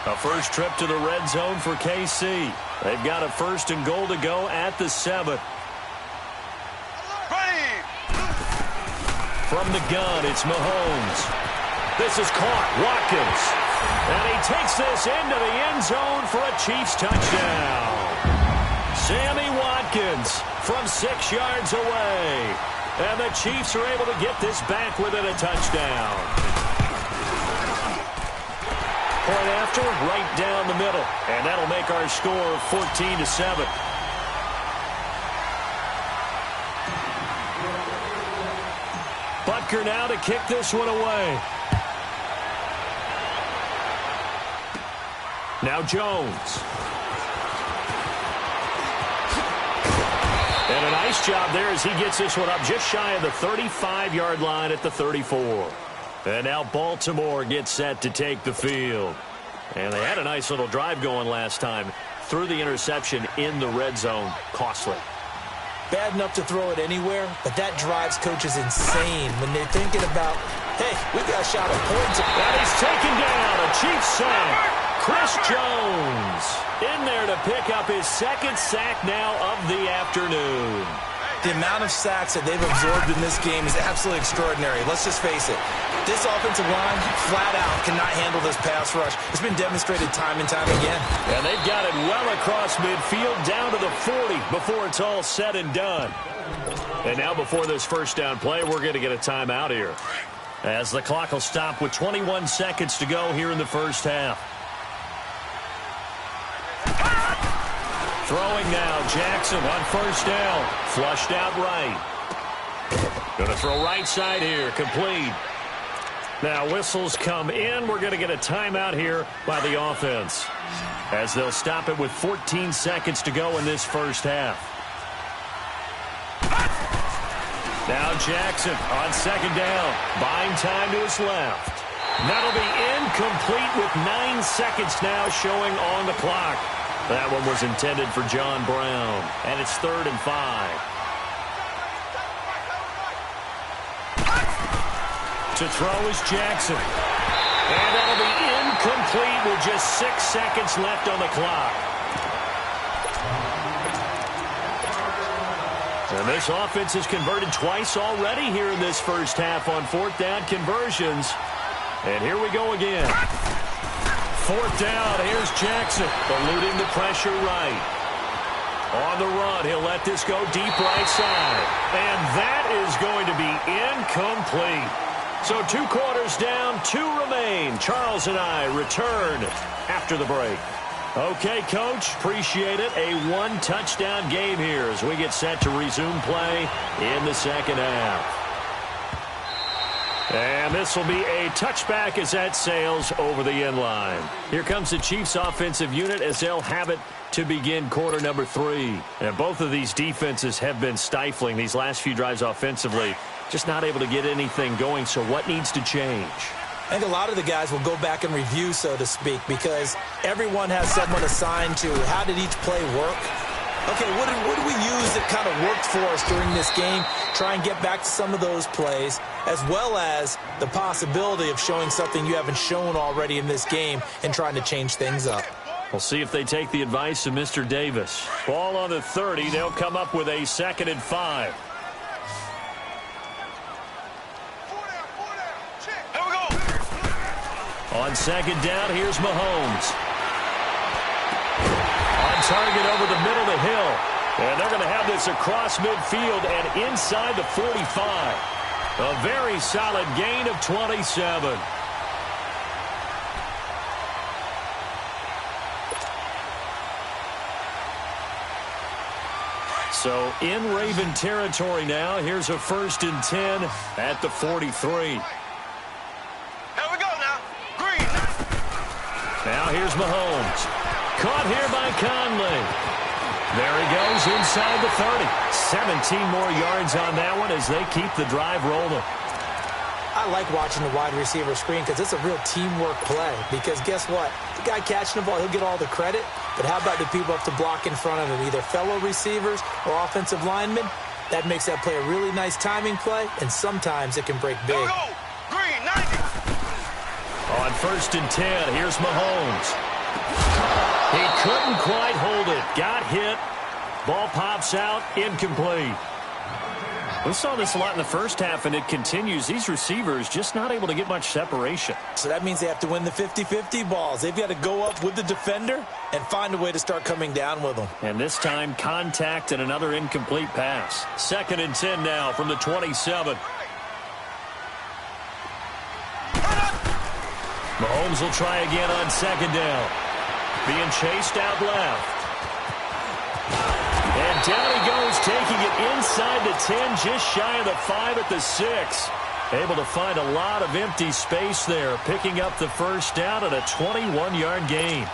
A first trip to the red zone for KC. They've got a 1st and goal to go at the 7. From the gun, it's Mahomes. This is caught. Watkins. And he takes this into the end zone for a Chiefs touchdown. Sammy Watkins from 6 yards away. And the Chiefs are able to get this back within a touchdown. Point after, right down the middle. And that'll make our score 14-7. Butker now to kick this one away. Now Jones. And a nice job there as he gets this one up just shy of the 35-yard line at the 34. And now Baltimore gets set to take the field. And they had a nice little drive going last time. Threw the interception in the red zone. Costly. Bad enough to throw it anywhere, but that drives coaches insane when they're thinking about, hey, we got a shot at points. And he's taken down. A Chiefs sack. Chris Jones in there to pick up his 2nd sack now of the afternoon. The amount of sacks that they've absorbed in this game is absolutely extraordinary. Let's just face it. This offensive line, flat out, cannot handle this pass rush. It's been demonstrated time and time again. And they've got it well across midfield down to the 40 before it's all said and done. And now before this first down play, we're going to get a timeout here, as the clock will stop with 21 seconds to go here in the first half. Throwing now, Jackson on first down. Flushed out right. Going to throw right side here, complete. Now whistles come in. We're going to get a timeout here by the offense, as they'll stop it with 14 seconds to go in this first half. Now Jackson on 2nd down. Buying time to his left. That'll be incomplete with 9 seconds now showing on the clock. That one was intended for John Brown, and it's 3rd and 5. To throw is Jackson. And that'll be incomplete with just 6 seconds left on the clock. And this offense has converted twice already here in this first half on 4th down conversions. And here we go again. 4th down, here's Jackson, eluding the pressure right. On the run, he'll let this go deep right side. And that is going to be incomplete. So 2 quarters down, 2 remain. Charles and I return after the break. Okay, Coach, appreciate it. A 1-touchdown game here as we get set to resume play in the second half. And this will be a touchback as that sails over the end line. Here comes the Chiefs offensive unit as they'll have it to begin quarter number 3. And both of these defenses have been stifling these last few drives offensively. Just not able to get anything going, so what needs to change? I think a lot of the guys will go back and review, so to speak, because everyone has someone assigned to how did each play work. Okay, what did we use that kind of worked for us during this game? Try and get back to some of those plays, as well as the possibility of showing something you haven't shown already in this game and trying to change things up. We'll see if they take the advice of Mr. Davis. Ball on the 30. They'll come up with a 2nd and 5. Here we go. On 2nd down, here's Mahomes. On target over the middle to Hill. And they're going to have this across midfield and inside the 45. A very solid gain of 27. So in Raven territory now. Here's a 1st and 10 at the 43. Here we go now. Green. Now here's Mahomes. Caught here by Conley. There he goes inside the 30. 17 more yards on that one as they keep the drive rolling. I like watching the wide receiver screen because it's a real teamwork play. Because guess what? The guy catching the ball, he'll get all the credit. But how about the people up to block in front of him, either fellow receivers or offensive linemen? That makes that play a really nice timing play, and sometimes it can break big. Here we go. Green, 90. On 1st and 10, here's Mahomes. He couldn't quite hold it. Got hit. Ball pops out. Incomplete. We saw this a lot in the first half, and it continues. These receivers just not able to get much separation. So that means they have to win the 50-50 balls. They've got to go up with the defender and find a way to start coming down with them. And this time, contact and another incomplete pass. 2nd and 10 now from the 27. Mahomes will try again on 2nd down. Being chased out left. And down he goes, taking it inside the 10, just shy of the 5 at the 6. Able to find a lot of empty space there, picking up the 1st down at a 21-yard gain.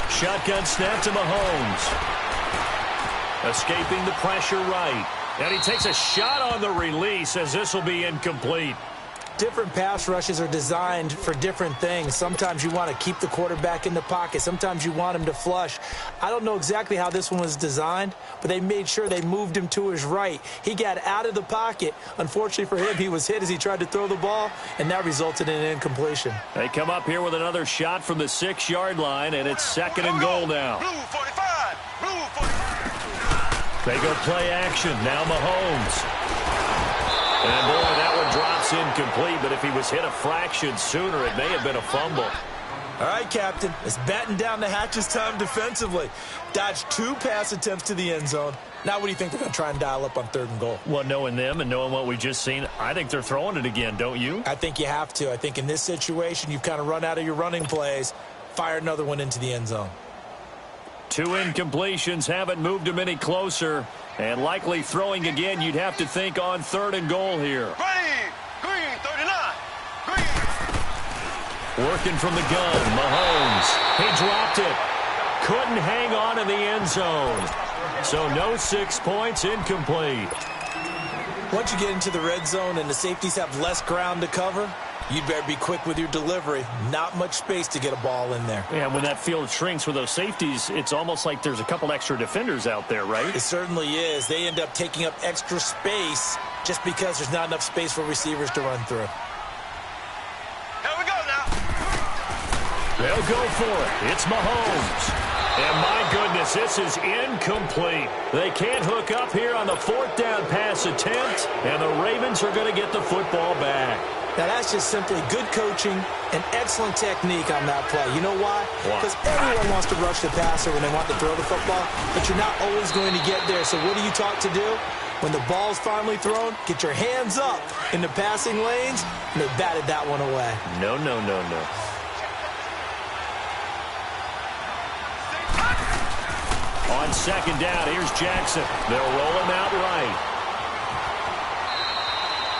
Shotgun snap to Mahomes. Escaping the pressure right. And he takes a shot on the release as this will be incomplete. Different pass rushes are designed for different things. Sometimes you want to keep the quarterback in the pocket. Sometimes you want him to flush. I don't know exactly how this one was designed, but they made sure they moved him to his right. He got out of the pocket. Unfortunately for him, he was hit as he tried to throw the ball, and that resulted in an incompletion. They come up here with another shot from the 6-yard line, and it's 2nd and goal now. Blue 45. Blue 45. They go play action. Now Mahomes. And, boy, that one drops incomplete, but if he was hit a fraction sooner, it may have been a fumble. All right, Captain. It's batten down the hatches time defensively. Dodged 2 pass attempts to the end zone. Now what do you think they're going to try and dial up on 3rd and goal? Well, knowing them and knowing what we just seen, I think they're throwing it again, don't you? I think you have to. I think in this situation, you've kind of run out of your running plays. Fire another one into the end zone. 2 incompletions haven't moved him any closer. And likely throwing again, you'd have to think on 3rd and goal here. Ready. Green, 39. Green. Working from the gun, Mahomes. He dropped it. Couldn't hang on in the end zone. So no 6 points, incomplete. Once you get into the red zone and the safeties have less ground to cover, you'd better be quick with your delivery. Not much space to get a ball in there. Yeah, when that field shrinks with those safeties, it's almost like there's a couple extra defenders out there, right? It certainly is. They end up taking up extra space just because there's not enough space for receivers to run through. Here we go now. They'll go for it. It's Mahomes. And my goodness, this is incomplete. They can't hook up here on the 4th down pass attempt, and the Ravens are going to get the football back. Now, that's just simply good coaching and excellent technique on that play. You know why? Because everyone wants to rush the passer when they want to throw the football, but you're not always going to get there. So what are you taught to do? When the ball's finally thrown, get your hands up in the passing lanes, and they batted that one away. No, no, no, no. On 2nd down, here's Jackson. They'll roll him out right.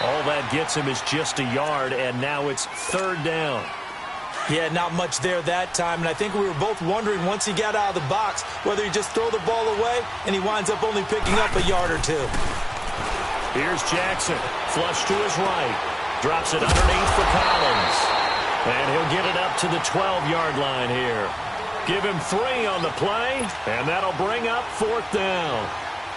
All that gets him is just a yard, and now it's 3rd down. Yeah, not much there that time, and I think we were both wondering once he got out of the box whether he'd just throw the ball away, and he winds up only picking up a yard or two. Here's Jackson, flush to his right, drops it underneath for Collins, and he'll get it up to the 12-yard line here. Give him 3 on the play, and that'll bring up 4th down.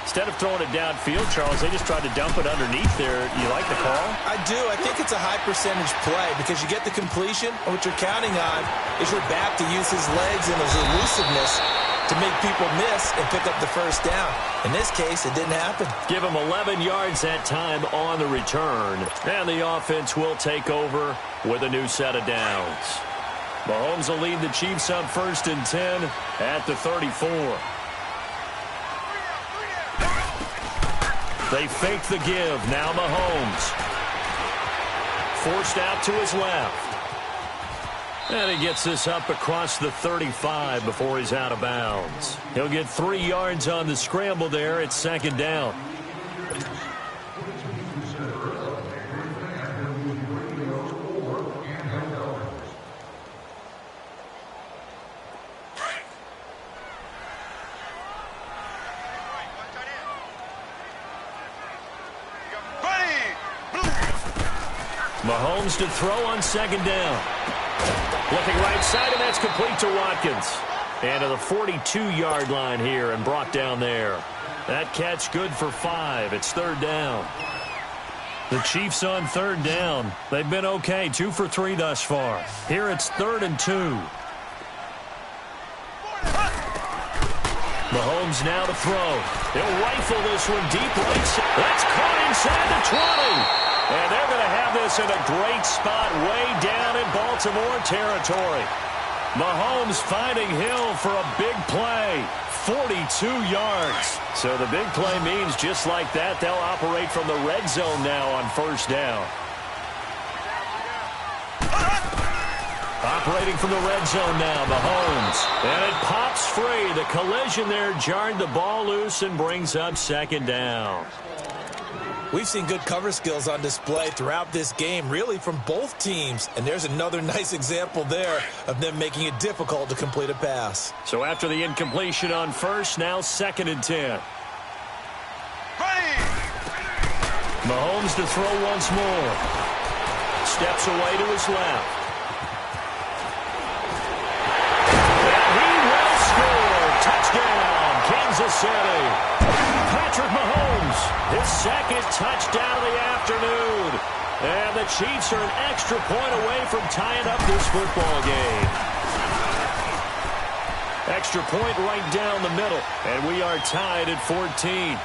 Instead of throwing it downfield, Charles, they just tried to dump it underneath there. You like the call? I do. I think it's a high-percentage play because you get the completion, and what you're counting on is your back to use his legs and his elusiveness to make people miss and pick up the first down. In this case, it didn't happen. Give him 11 yards that time on the return, and the offense will take over with a new set of downs. Mahomes will lead the Chiefs up 1st and 10 at the 34. They fake the give. Now Mahomes. Forced out to his left. And he gets this up across the 35 before he's out of bounds. He'll get 3 yards on the scramble there. It's 2nd down. Mahomes to throw on 2nd down. Looking right side, and that's complete to Watkins. And to the 42-yard line here and brought down there. That catch good for 5. It's 3rd down. The Chiefs on 3rd down. They've been okay, 2 for 3 thus far. Here it's 3rd and 2. Mahomes now to throw. He'll rifle this one deep right side. That's caught inside the 20. And they're going to have this in a great spot way down in Baltimore territory. Mahomes finding Hill for a big play. 42 yards. So the big play means just like that, they'll operate from the red zone now on 1st down. Operating from the red zone now, Mahomes. And it pops free. The collision there jarred the ball loose and brings up 2nd down. We've seen good cover skills on display throughout this game, really from both teams. And there's another nice example there of them making it difficult to complete a pass. So after the incompletion on 1st, now 2nd and 10. Mahomes to throw once more. Steps away to his left. And he will score. Touchdown, Kansas City. Patrick Mahomes, his 2nd touchdown of the afternoon. And the Chiefs are an extra point away from tying up this football game. Extra point right down the middle. And we are tied at 14.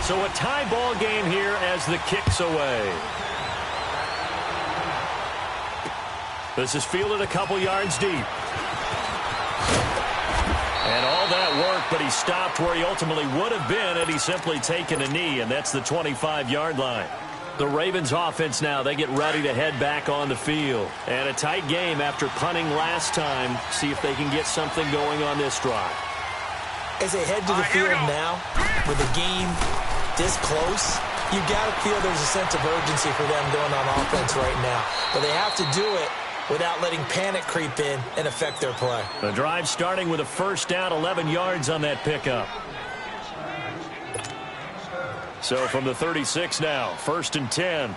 So a tie ball game here as the kick's away. This is fielded a couple yards deep. And all that work, but he stopped where he ultimately would have been had he simply taken a knee, and that's the 25-yard line. The Ravens offense now, they get ready to head back on the field. And a tight game after punting last time. See if they can get something going on this drive. As they head to the field now, with the game this close, you got to feel there's a sense of urgency for them going on offense right now. But they have to do it without letting panic creep in and affect their play. The drive starting with a 1st down, 11 yards on that pickup. So from the 36 now, 1st and 10.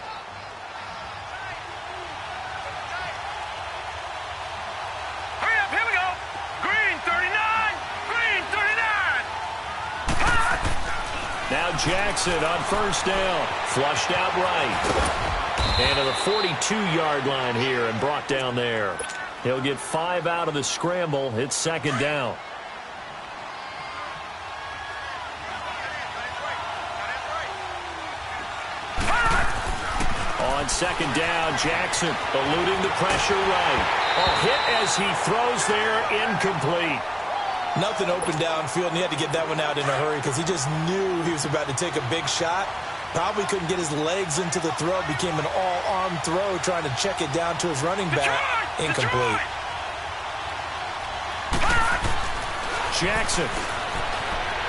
Hurry up, here we go. Green 39, green 39. Now Jackson on 1st down, flushed out right. And to the 42-yard line here and brought down there. He'll get 5 out of the scramble. It's 2nd down. On 2nd down, Jackson eluding the pressure right. A hit as he throws there, incomplete. Nothing open downfield, and he had to get that one out in a hurry because he just knew he was about to take a big shot. Probably couldn't get his legs into the throw. Became an all-arm throw trying to check it down to his running back. Incomplete. Jackson.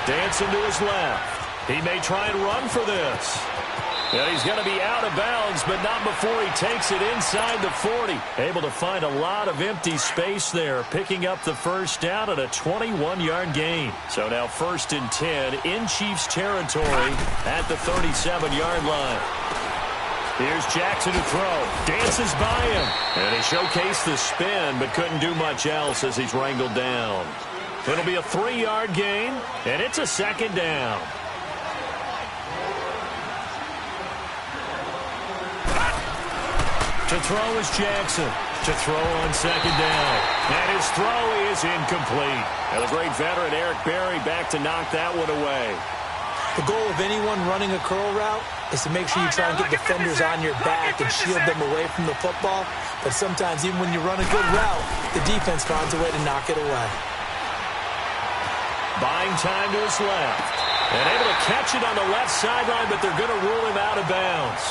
Dancing to his left. He may try and run for this. And he's going to be out of bounds, but not before he takes it inside the 40. Able to find a lot of empty space there, picking up the first down at a 21-yard gain. So now 1st and 10 in Chiefs territory at the 37-yard line. Here's Jackson to throw. Dances by him. And he showcased the spin, but couldn't do much else as he's wrangled down. It'll be a 3-yard gain, and it's a 2nd down. To throw is Jackson. To throw on 2nd down. And his throw is incomplete. And the great veteran Eric Berry back to knock that one away. The goal of anyone running a curl route is to make sure you try and get defenders on your back and shield them away from the football. But sometimes even when you run a good route, the defense finds a way to knock it away. Buying time to his left. And able to catch it on the left sideline, but they're going to rule him out of bounds.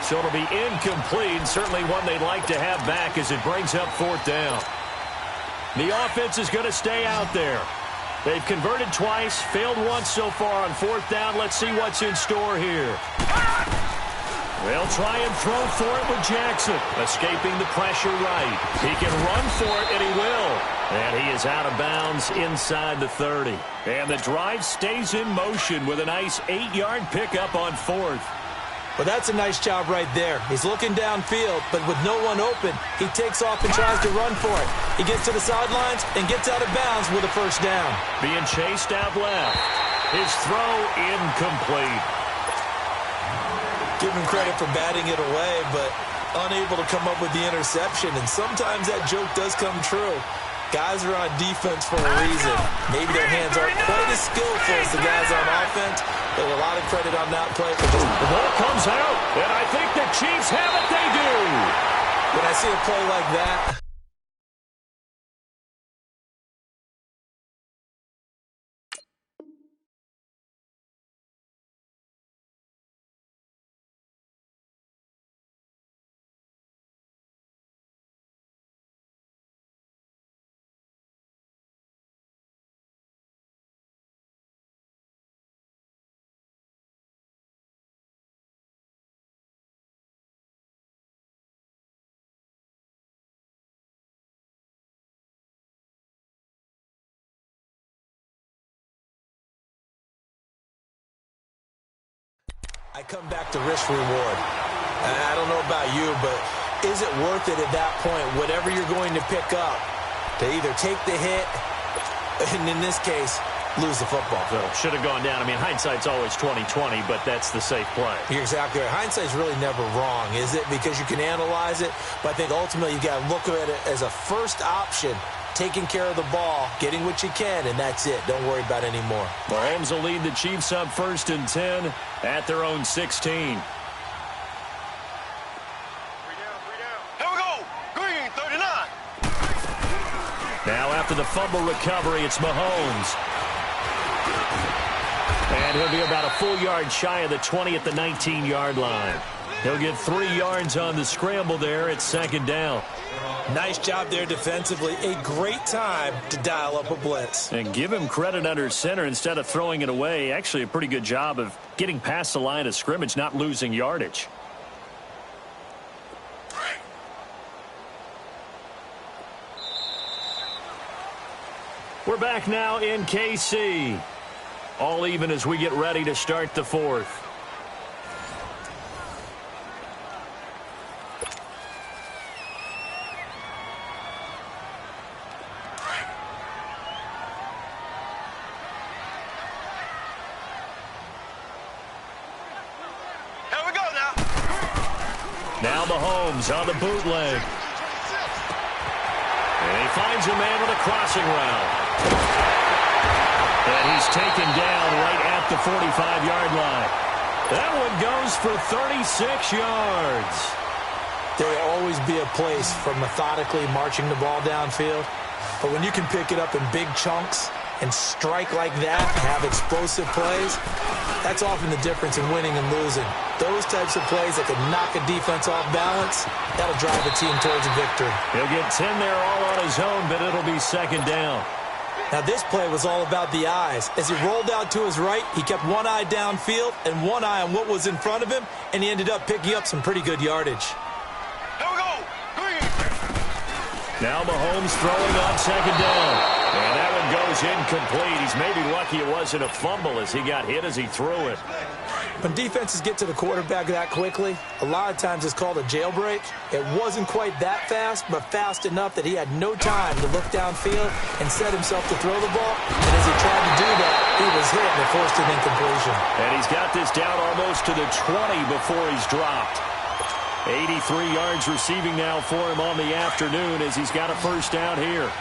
So it'll be incomplete, certainly one they'd like to have back as it brings up 4th down. The offense is going to stay out there. They've converted twice, failed once so far on 4th down. Let's see what's in store here. They'll try and throw for it with Jackson, escaping the pressure right. He can run for it, and he will. And he is out of bounds inside the 30. And the drive stays in motion with a nice 8-yard pickup on 4th. Well, that's a nice job right there. He's looking downfield, but with no one open, he takes off and tries to run for it. He gets to the sidelines and gets out of bounds with a 1st down. Being chased out left. His throw incomplete. Give him credit for batting it away, but unable to come up with the interception. And sometimes that joke does come true. Guys are on defense for a reason. Maybe their hands aren't quite as skillful as the guys on offense, but a lot of credit on that play. For just the ball comes out, and I think the Chiefs have it. They do. When I see a play like that, I come back to risk reward. I don't know about you, but is it worth it at that point, whatever you're going to pick up, to either take the hit, and in this case, lose the football? So should have gone down. I mean, hindsight's always 20/20, but that's the safe play. You're exactly right. Hindsight's really never wrong, is it? Because you can analyze it, but I think ultimately you got to look at it as a first option. Taking care of the ball, getting what you can, and that's it. Don't worry about it anymore. Mahomes will lead the Chiefs up 1st and 10 at their own 16. 3 down. Here we go. Green, 39. Now after the fumble recovery, it's Mahomes. And he'll be about a full yard shy of the 20 at the 19-yard line. He'll get 3 yards on the scramble there at 2nd down. Nice job there defensively. A great time to dial up a blitz. And give him credit under center instead of throwing it away. Actually, a pretty good job of getting past the line of scrimmage, not losing yardage. We're back now in KC. All even as we get ready to start the 4th. Now Mahomes on the bootleg. And he finds a man with a crossing route. And he's taken down right at the 45-yard line. That one goes for 36 yards. There will always be a place for methodically marching the ball downfield. But when you can pick it up in big chunks and strike like that and have explosive plays, that's often the difference in winning and losing. Those types of plays that can knock a defense off balance, that'll drive a team towards a victory. He'll get 10 there all on his own, but it'll be 2nd down. Now this play was all about the eyes. As he rolled out to his right, he kept one eye downfield and one eye on what was in front of him, and he ended up picking up some pretty good yardage. Here we go. Green. Now Mahomes throwing on second down. And that one goes incomplete. He's maybe lucky it wasn't a fumble as he got hit as he threw it. When defenses get to the quarterback that quickly, a lot of times it's called a jailbreak. It wasn't quite that fast, but fast enough that he had no time to look downfield and set himself to throw the ball. And as he tried to do that, he was hit and it forced an incompletion. And he's got this down almost to the 20 before he's dropped. 83 yards receiving now for him on the afternoon as he's got a first down here.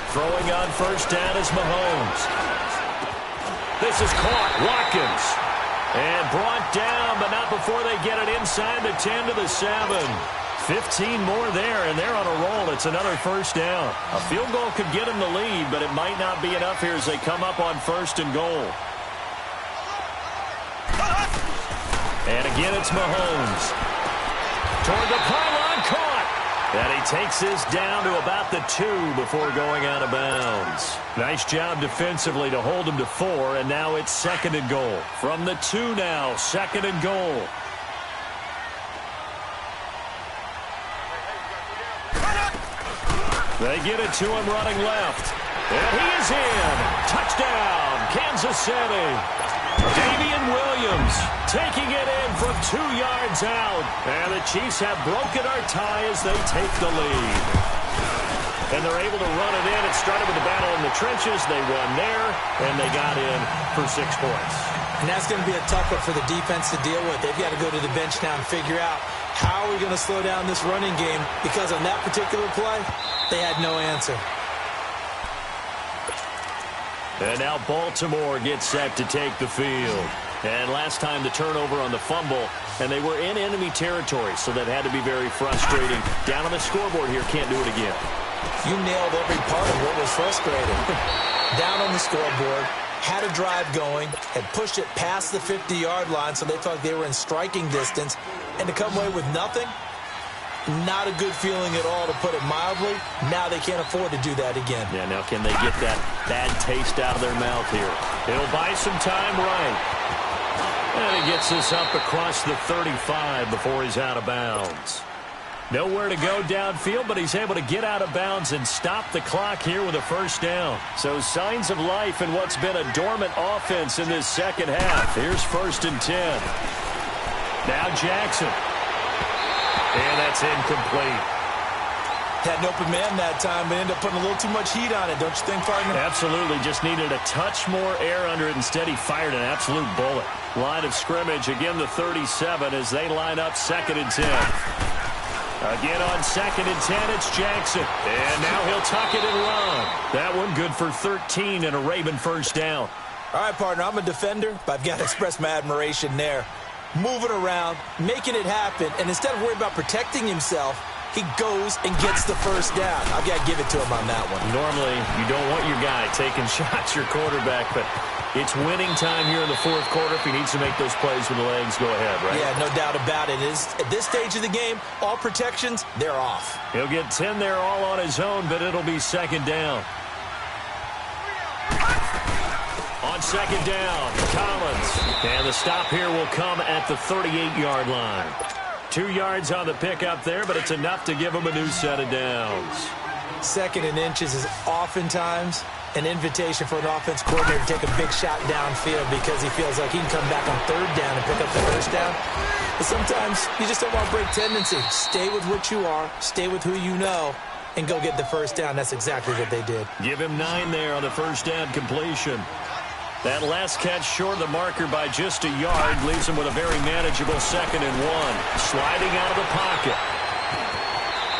Throwing on first down is Mahomes. This is caught. Watkins. And brought down, but not before they get it inside the 10 to the 7. 15 more there, and they're on a roll. It's another first down. A field goal could get them the lead, but it might not be enough here as they come up on first and goal. And again, it's Mahomes. Toward the pylon, caught. And he takes this down to about the 2 before going out of bounds. Nice job defensively to hold him to 4, and now it's second and goal. From the 2 now, second and goal. They get it to him running left. And he is in. Touchdown, Kansas City. Damian Williams taking it in from 2 yards out. And the Chiefs have broken our tie as they take the lead. And they're able to run it in. It started with a battle in the trenches. They won there, and they got in for 6 points. And that's going to be a tough one for the defense to deal with. They've got to go to the bench now and figure out how are we going to slow down this running game, because on that particular play, they had no answer. And now Baltimore gets set to take the field. And last time the turnover on the fumble, and they were in enemy territory, so that had to be very frustrating. Down on the scoreboard here, can't do it again. You nailed every part of what was frustrating. Down on the scoreboard, had a drive going, had pushed it past the 50-yard line, so they thought they were in striking distance, and to come away with nothing, not a good feeling at all, to put it mildly. Now they can't afford to do that again. Yeah, now can they get that bad taste out of their mouth here? It'll buy some time, right? And he gets this up across the 35 before he's out of bounds. Nowhere to go downfield, but he's able to get out of bounds and stop the clock here with a first down. So signs of life in what's been a dormant offense in this second half. Here's first and 10. Now Jackson. And that's incomplete. Had an open man that time, but ended up putting a little too much heat on it, don't you think, partner? Absolutely. Just needed a touch more air under it. Instead, he fired an absolute bullet. Line of scrimmage, again the 37 as they line up second and 10. Again on second and 10, it's Jackson. And now he'll tuck it and run. That one good for 13 and a Raven first down. All right, partner, I'm a defender, but I've got to express my admiration there. Moving around, making it happen, and instead of worrying about protecting himself, he goes and gets the first down. I've got to give it to him on that one. Normally, you don't want your guy taking shots, your quarterback, but it's winning time here in the fourth quarter. If he needs to make those plays with the legs, go ahead, right? Yeah, no doubt about it. At this stage of the game, all protections, they're off. He'll get 10 there all on his own, but it'll be second down. On second down, Collins. And the stop here will come at the 38-yard line. 2 yards on the pickup there, but it's enough to give him a new set of downs. Second and inches is oftentimes an invitation for an offense coordinator to take a big shot downfield because he feels like he can come back on third down and pick up the first down. But sometimes you just don't want to break tendency. Stay with what you are, stay with who you know, and go get the first down. That's exactly what they did. Give him 9 there on the first down completion. That last catch short of the marker by just a yard leaves him with a very manageable second and 1. Sliding out of the pocket.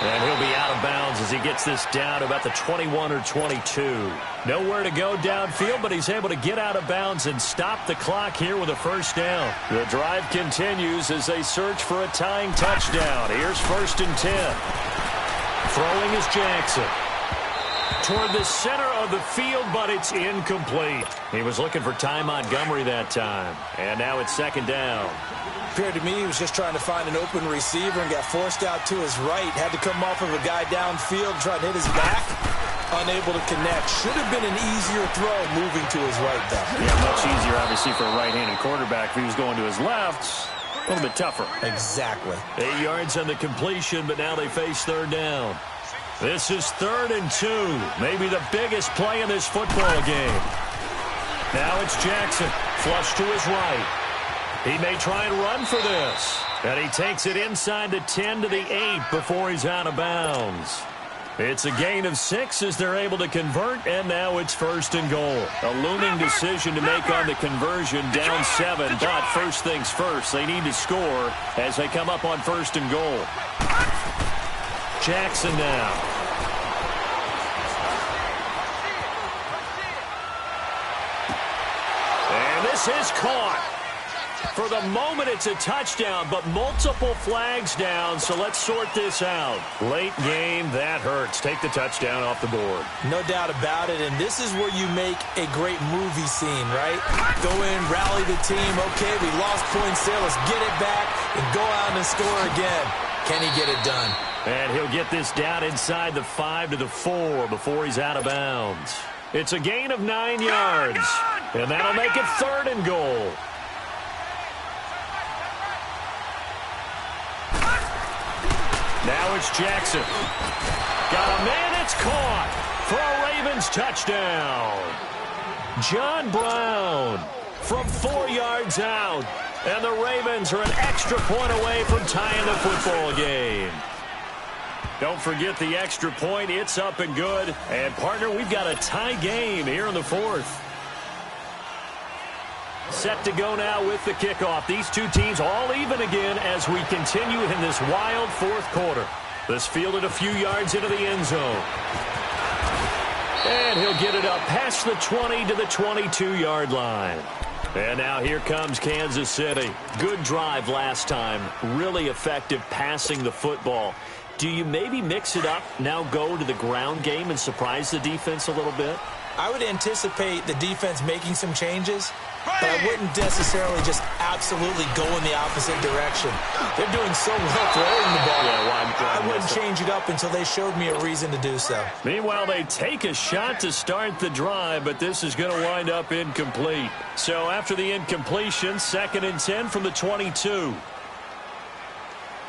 And he'll be out of bounds as he gets this down to about the 21 or 22. Nowhere to go downfield, but he's able to get out of bounds and stop the clock here with a first down. The drive continues as they search for a tying touchdown. Here's first and 10. Throwing is Jackson. Toward the center of the field, but it's incomplete. He was looking for Ty Montgomery that time. And now it's second down. Appeared to me he was just trying to find an open receiver and got forced out to his right. Had to come off of a guy downfield, try to hit his back. Unable to connect. Should have been an easier throw moving to his right, though. Yeah, much easier, obviously, for a right-handed quarterback. If he was going to his left, a little bit tougher. Exactly. 8 yards on the completion, but now they face third down. This is 3rd and 2. Maybe the biggest play in this football game. Now it's Jackson. Flush to his right. He may try and run for this. And he takes it inside the 10 to the 8 before he's out of bounds. It's a gain of 6 as they're able to convert, and now it's 1st and goal. A looming decision to make on the conversion, down 7, but first things first, they need to score as they come up on 1st and goal. Jackson now. And this is caught. For the moment, it's a touchdown, but multiple flags down, so let's sort this out. Late game, that hurts. Take the touchdown off the board. No doubt about it, and this is where you make a great movie scene, right? Go in, rally the team. Okay, we lost points there. Let's get it back and go out and score again. Can he get it done? And he'll get this down inside the 5 to the 4 before he's out of bounds. It's a gain of 9 yards, and that'll make it 3rd and goal. Now it's Jackson. Got a man, it's caught for a Ravens touchdown. John Brown from 4 yards out. And the Ravens are an extra point away from tying the football game. Don't forget the extra point. It's up and good. And, partner, we've got a tie game here in the 4th. Set to go now with the kickoff. These two teams all even again as we continue in this wild 4th quarter. This fielded a few yards into the end zone. And he'll get it up past the 20 to the 22-yard line. And now here comes Kansas City. Good drive last time. Really effective passing the football. Do you maybe mix it up, now go to the ground game and surprise the defense a little bit? I would anticipate the defense making some changes, but I wouldn't necessarily just absolutely go in the opposite direction. They're doing so well throwing the ball. I wouldn't change it up until they showed me a reason to do so. Meanwhile, they take a shot to start the drive, but this is going to wind up incomplete. So after the incompletion, 2nd and 10 from the 22. Here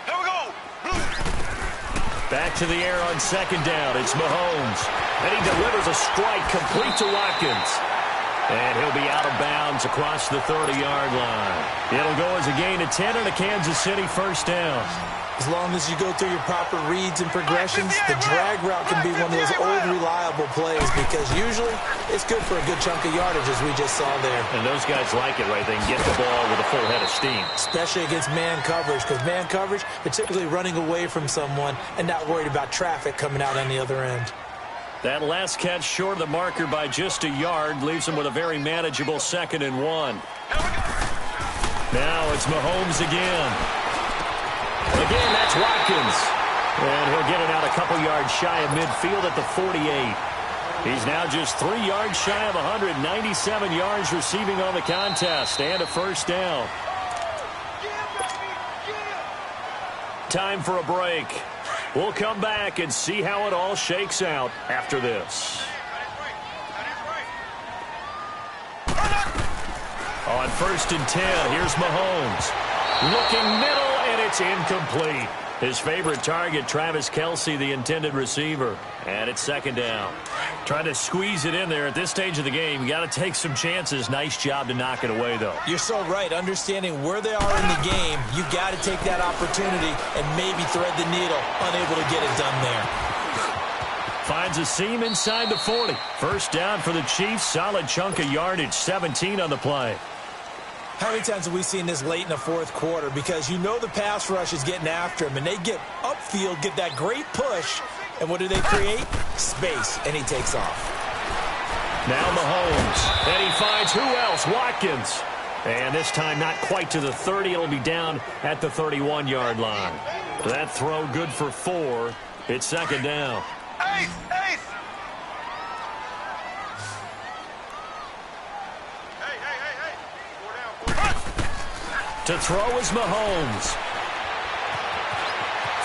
we go. Back to the air on 2nd down. It's Mahomes. And he delivers a strike complete to Watkins. And he'll be out of bounds across the 30-yard line. It'll go as a gain of 10 and a Kansas City 1st down. As long as you go through your proper reads and progressions, the drag route can be one of those old reliable plays because usually it's good for a good chunk of yardage as we just saw there. And those guys like it, right? They can get the ball with a full head of steam. Especially against man coverage because man coverage, they're typically running away from someone and not worried about traffic coming out on the other end. That last catch short of the marker by just a yard leaves him with a very manageable 2nd and 1. Now it's Mahomes again. Again, that's Watkins. And he'll get it out a couple yards shy of midfield at the 48. He's now just 3 yards shy of 197 yards receiving on the contest and a 1st down. Time for a break. We'll come back and see how it all shakes out after this. On 1st and 10, here's Mahomes. Looking middle, and it's incomplete. His favorite target, Travis Kelce, the intended receiver. And it's 2nd down. Trying to squeeze it in there at this stage of the game. You got to take some chances. Nice job to knock it away, though. You're so right. Understanding where they are in the game, you got to take that opportunity and maybe thread the needle. Unable to get it done there. Finds a seam inside the 40. 1st down for the Chiefs. Solid chunk of yardage. 17 on the play. How many times have we seen this late in the 4th quarter? Because you know the pass rush is getting after him, and they get upfield, get that great push, and what do they create? Space, and he takes off. Now Mahomes, and he finds who else? Watkins. And this time not quite to the 30. It'll be down at the 31-yard line. That throw good for 4. It's 2nd down. Ace! To throw is Mahomes.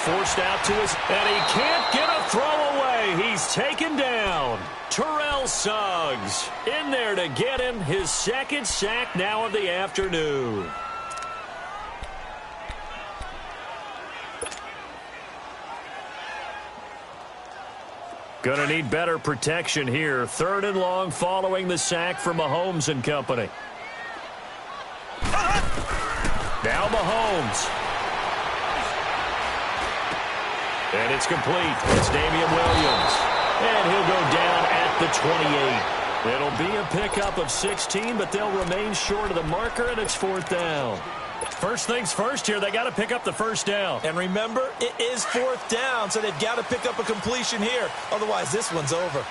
Forced out to his, and he can't get a throw away. He's taken down. Terrell Suggs in there to get him his second sack now of the afternoon. Going to need better protection here. 3rd and long following the sack from Mahomes and company. Now Mahomes. And it's complete. It's Damian Williams. And he'll go down at the 28. It'll be a pickup of 16, but they'll remain short of the marker, and it's 4th down. First things first here, they got to pick up the first down. And remember, it is 4th down, so they've got to pick up a completion here. Otherwise, this one's over.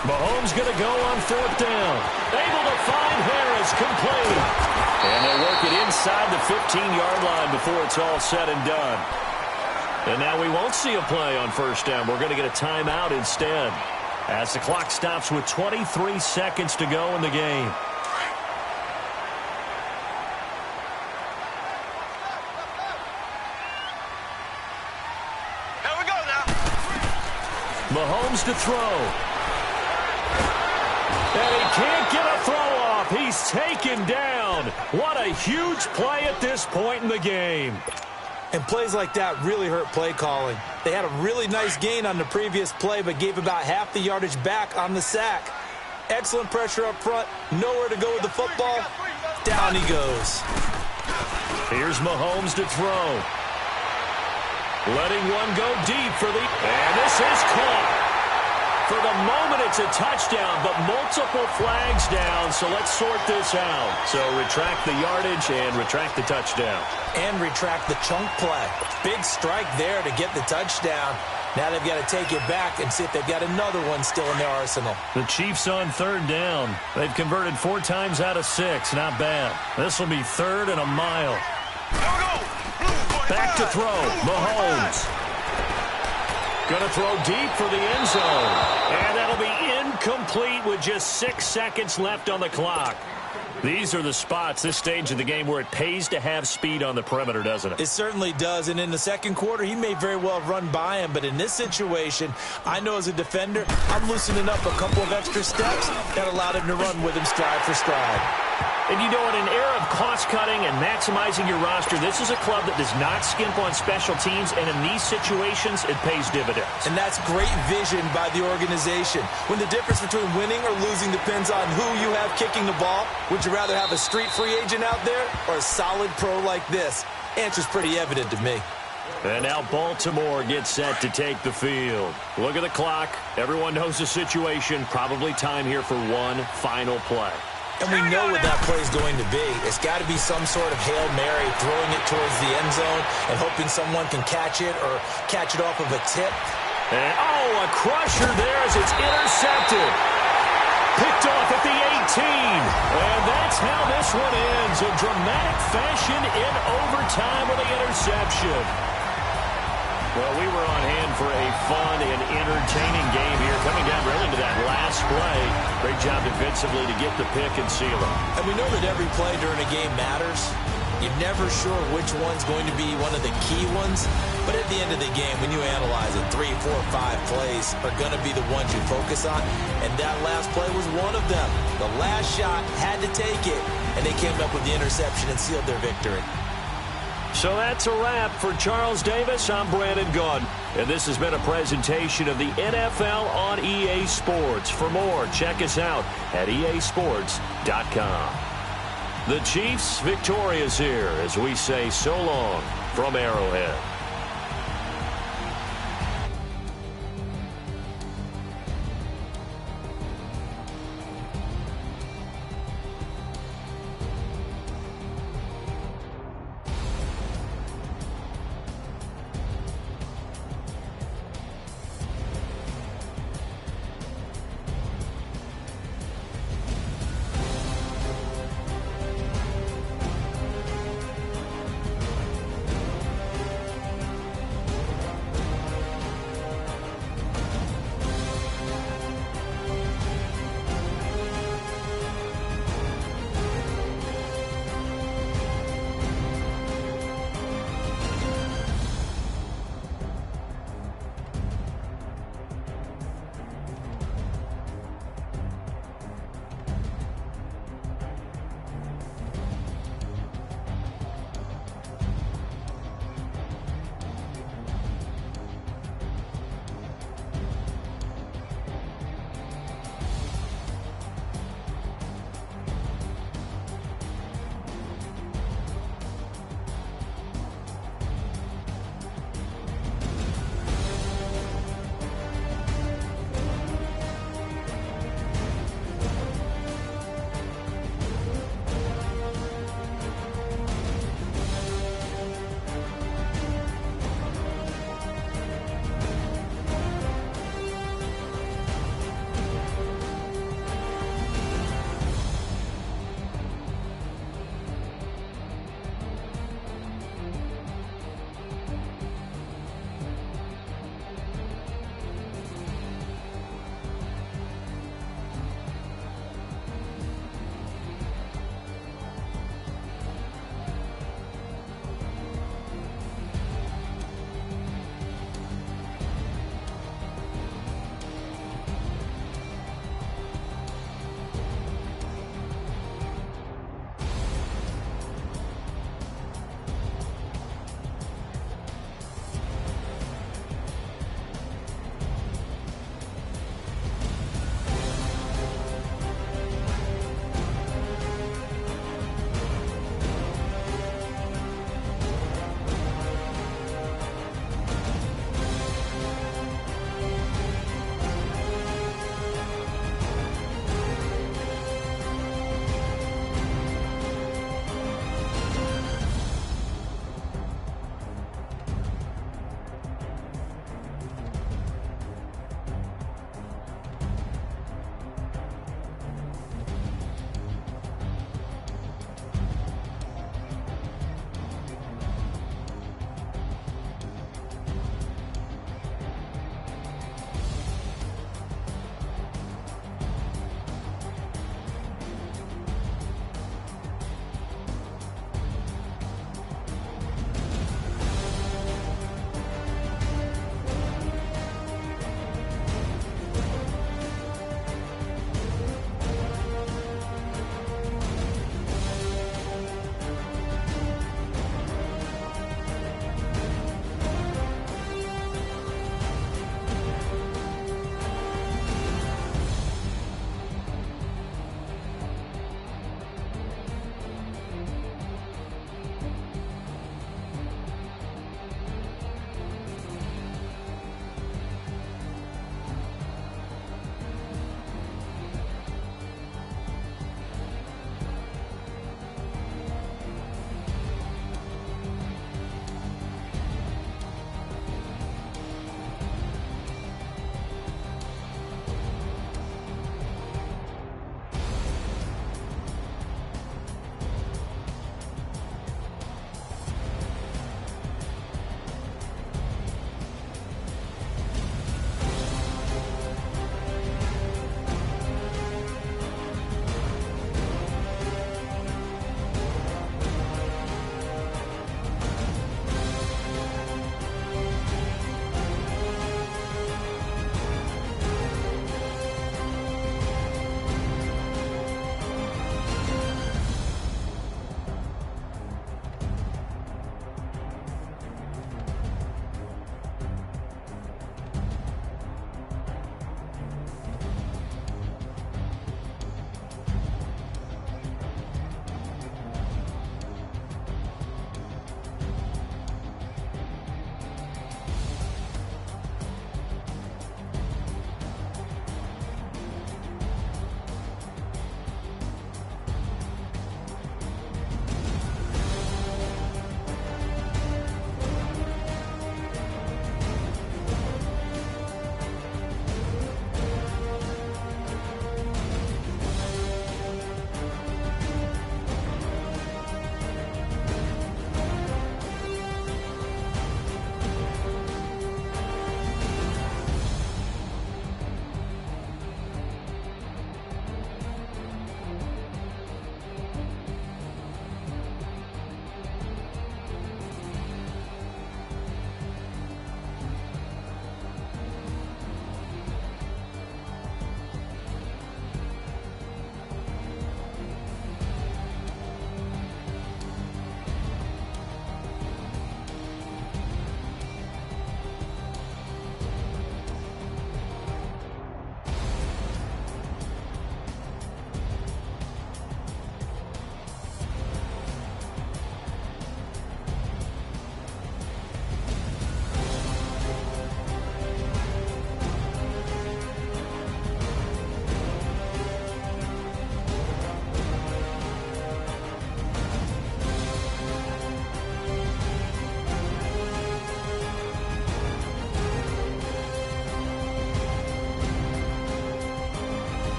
Mahomes going to go on 4th down. Able to find Harris, complete. And they work it inside the 15-yard line before it's all said and done. And now we won't see a play on 1st down. We're going to get a timeout instead, as the clock stops with 23 seconds to go in the game. Here we go now. Mahomes to throw. And he can't get a throw off. He's taken down. What a huge play at this point in the game. And plays like that really hurt play calling. They had a really nice gain on the previous play, but gave about half the yardage back on the sack. Excellent pressure up front. Nowhere to go with the football. Down he goes. Here's Mahomes to throw. Letting one go deep for the... And this is caught. For the moment, it's a touchdown, but multiple flags down, so let's sort this out. So retract the yardage and retract the touchdown. And retract the chunk play. Big strike there to get the touchdown. Now they've got to take it back and see if they've got another one still in their arsenal. The Chiefs on 3rd down. They've converted 4 times out of 6. Not bad. This will be 3rd and a mile. Here we go. Back to throw. Mahomes. Going to throw deep for the end zone. And that'll be incomplete with just 6 seconds left on the clock. These are the spots, this stage of the game, where it pays to have speed on the perimeter, doesn't it? It certainly does, and in the second quarter, he may very well have run by him, but in this situation, I know as a defender, I'm loosening up a couple of extra steps that allowed him to run with him stride for stride. And you know, in an era of cost-cutting and maximizing your roster, this is a club that does not skimp on special teams, and in these situations, it pays dividends. And that's great vision by the organization. When the difference between winning or losing depends on who you have kicking the ball, would you rather have a street free agent out there or a solid pro like this? Answer's pretty evident to me. And now Baltimore gets set to take the field. Look at the clock. Everyone knows the situation. Probably time here for one final play. And we know what that play is going to be. It's got to be some sort of Hail Mary, throwing it towards the end zone and hoping someone can catch it or catch it off of a tip. And, a crusher there as it's intercepted. Picked off at the 18. And that's how this one ends. In dramatic fashion in overtime with the interception. Well, we were on hand for a fun and entertaining game here. Coming down really to that last play. Great job defensively to get the pick and seal it. And we know that every play during a game matters. You're never sure which one's going to be one of the key ones. But at the end of the game, when you analyze it, 3, 4, 5 plays are going to be the ones you focus on. And that last play was one of them. The last shot had to take it. And they came up with the interception and sealed their victory. So that's a wrap for Charles Davis. I'm Brandon Gunn. And this has been a presentation of the NFL on EA Sports. For more, check us out at easports.com. The Chiefs victorious here as we say so long from Arrowhead.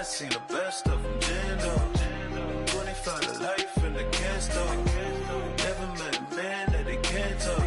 done seen the best of them, jammed up. 25 to life and they can't stop. Never met a man that they can't talk.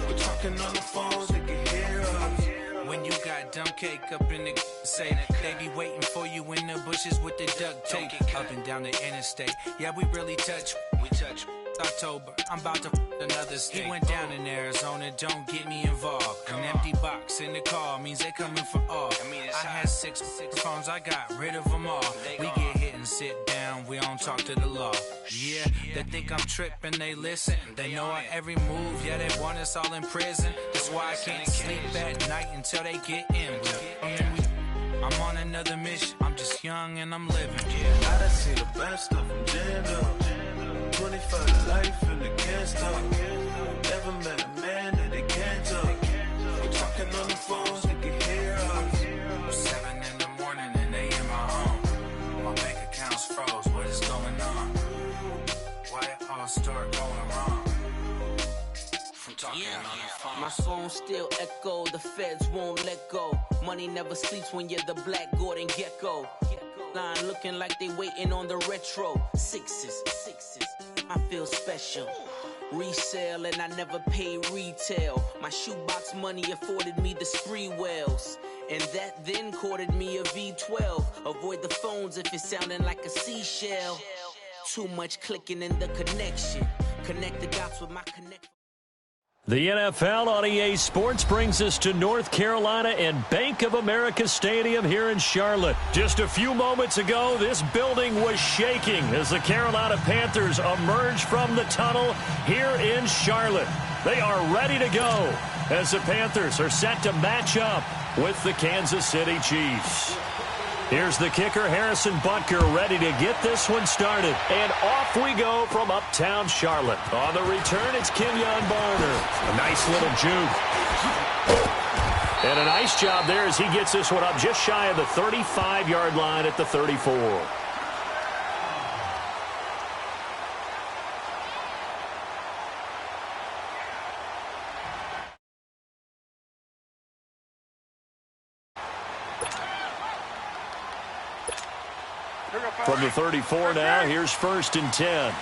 We're talking on the phones, they can hear us. When you got dumb cake up in the say that they be waiting for you in the bushes with the duct tape up and down the interstate. Yeah, we really touch. We touch. October, I'm about to another state. He went down in Arizona, don't get me involved. An empty box in the car means they coming for all. I had six phones, I got rid of them all. We get hit and sit down, we don't talk to the law. Yeah, they think I'm tripping, they listen. They know our every move, yeah, they want us all in prison. That's why I can't sleep at night until they get in. I'm on another mission, I'm just young and I'm living, yeah. I done seen the best of them, jammed up. 25 to life and they can't stop. Never met a man that they can't talk. We're talking on the phones, they can hear us. 7 in the morning and they in my home. My bank account's froze, what is going on? Why it all start going wrong? From talking on the phone. My phone still echo, the feds won't let go. Money never sleeps when you're the black Gordon Gecko. Line looking like they waiting on the retro. Sixes, I feel special. Resale and I never pay retail. My shoebox money afforded me the spree wells. And that then courted me a V12. Avoid the phones if it's sounding like a seashell. Too much clicking in the connection. Connect the dots with my connect. The NFL on EA Sports brings us to North Carolina and Bank of America Stadium here in Charlotte. Just a few moments ago, this building was shaking as the Carolina Panthers emerged from the tunnel here in Charlotte. They are ready to go as the Panthers are set to match up with the Kansas City Chiefs. Here's the kicker, Harrison Butker, ready to get this one started. And off we go from uptown Charlotte. On the return, it's Kenyon Barner. A nice little juke. And a nice job there as he gets this one up just shy of the 35-yard line at the 34. From the 34 now, here's 1st and 10.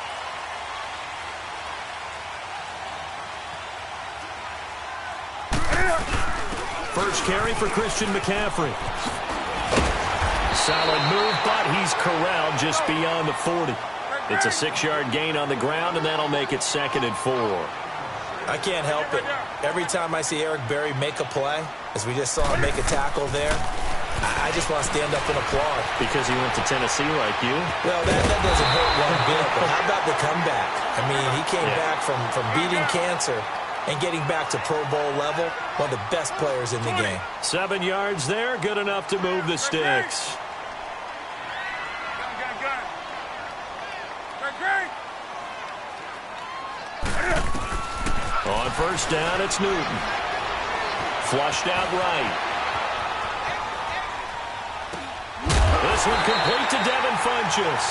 First carry for Christian McCaffrey. Solid move, but he's corralled just beyond the 40. It's a 6-yard gain on the ground, and that'll make it 2nd and 4. I can't help it. Every time I see Eric Berry make a play, as we just saw him make a tackle there, I just want to stand up and applaud. Because he went to Tennessee like you? Well, that doesn't hurt one bit, but how about the comeback? I mean, he came back from beating cancer and getting back to Pro Bowl level, one of the best players in the game. 7 yards there, good enough to move the sticks. On first down, it's Newton. Flushed out right. This one complete to Devin Funchess.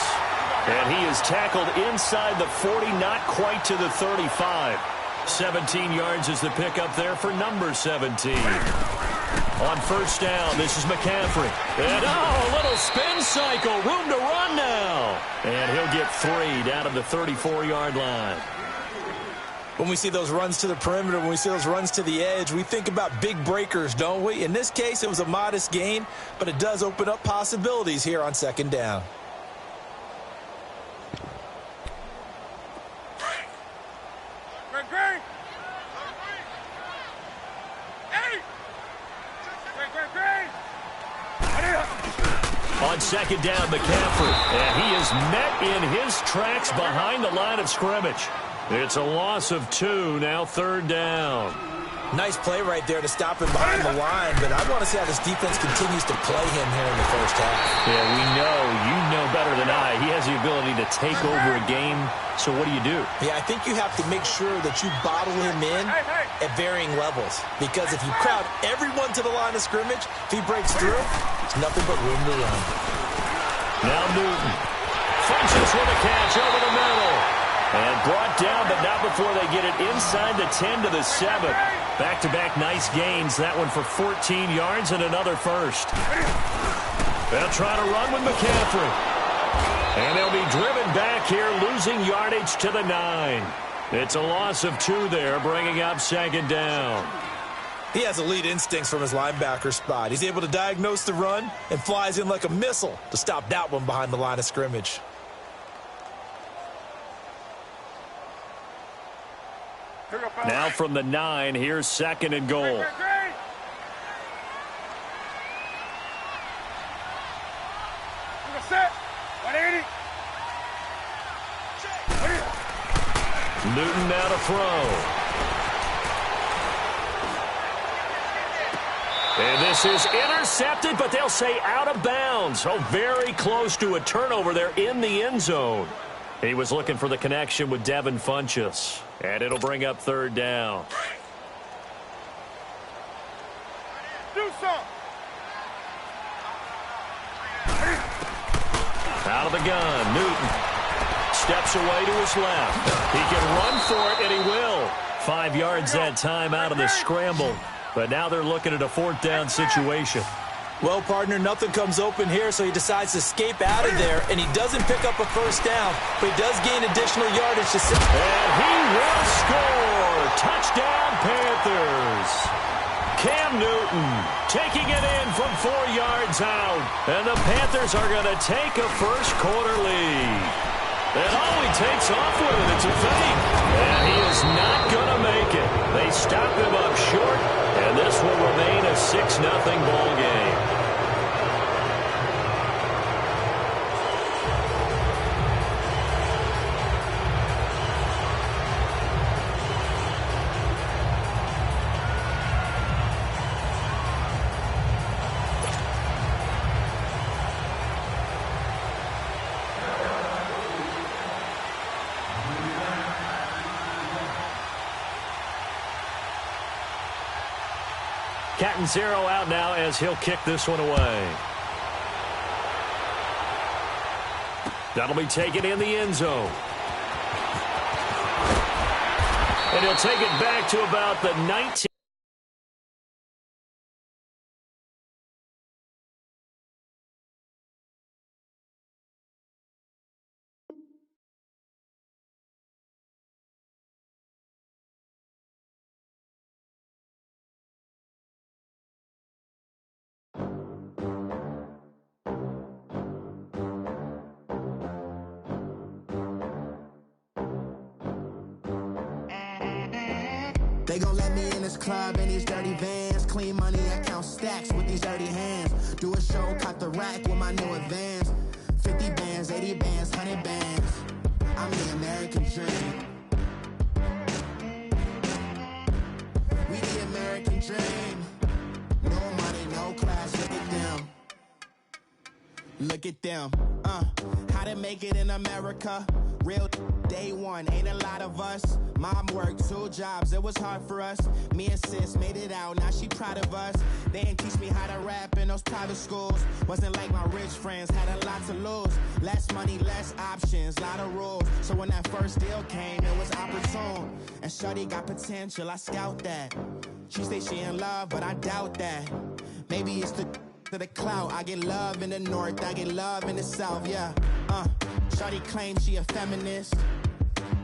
And he is tackled inside the 40, not quite to the 35. 17 yards is the pickup there for number 17. On first down, this is McCaffrey. And, a little spin cycle. Room to run now. And he'll get 3 down to the 34-yard line. When we see those runs to the perimeter, when we see those runs to the edge, we think about big breakers, don't we? In this case, it was a modest gain, but it does open up possibilities here on 2nd down. On 2nd down, McCaffrey, and he is met in his tracks behind the line of scrimmage. It's a loss of 2, now 3rd down. Nice play right there to stop him behind the line, but I want to see how this defense continues to play him here in the first half. Yeah, you know better than I. He has the ability to take over a game, so what do you do? Yeah, I think you have to make sure that you bottle him in at varying levels, because if you crowd everyone to the line of scrimmage, if he breaks through, it's nothing but room to run. Now Newton. Funches with a catch over the middle. And brought down, but not before they get it inside the 10 to the 7. Back-to-back nice gains. That one for 14 yards and another first. They'll try to run with McCaffrey. And they'll be driven back here, losing yardage to the 9. It's a loss of 2 there, bringing up 2nd down. He has elite instincts from his linebacker spot. He's able to diagnose the run and flies in like a missile to stop that one behind the line of scrimmage. Now from the 9, here's 2nd and goal. Newton now to throw. And this is intercepted, but they'll say out of bounds. Oh, very close to a turnover there in the end zone. He was looking for the connection with Devin Funchess. And it'll bring up 3rd down. Do something. Out of the gun, Newton steps away to his left. He can run for it, and he will. 5 yards that time out of the scramble. But now they're looking at a 4th down situation. Well, partner, nothing comes open here, so he decides to escape out of there, and he doesn't pick up a 1st down, but he does gain additional yardage to sit. And he will score! Touchdown, Panthers! Cam Newton taking it in from 4 yards out, and the Panthers are going to take a first-quarter lead. And all he takes off with it, it's a fake. And he is not going to make it. They stop him up short, and this will remain a 6-0 ball game. Cat and 0 out now as he'll kick this one away. That'll be taken in the end zone. And he'll take it back to about the 19. They gon' let me in this club in these dirty vans. Clean money, I count stacks with these dirty hands. Do a show, caught the rack with my new advance. 50 bands, 80 bands, 100 bands. I'm the American dream. We the American dream. No money, no class, look at them. Look at them. How to make it in America. Real day one, ain't a lot of us. Mom worked 2 jobs, it was hard for us. Me and sis made it out, now she proud of us. They didn't teach me how to rap in those private schools. Wasn't like my rich friends, had a lot to lose. Less money, less options, lot of rules. So when that first deal came, it was opportune. And shorty got potential, I scout that. She say she in love, but I doubt that. Maybe it's to the clout. I get love in the north, I get love in the south, yeah. Shorty claims she a feminist,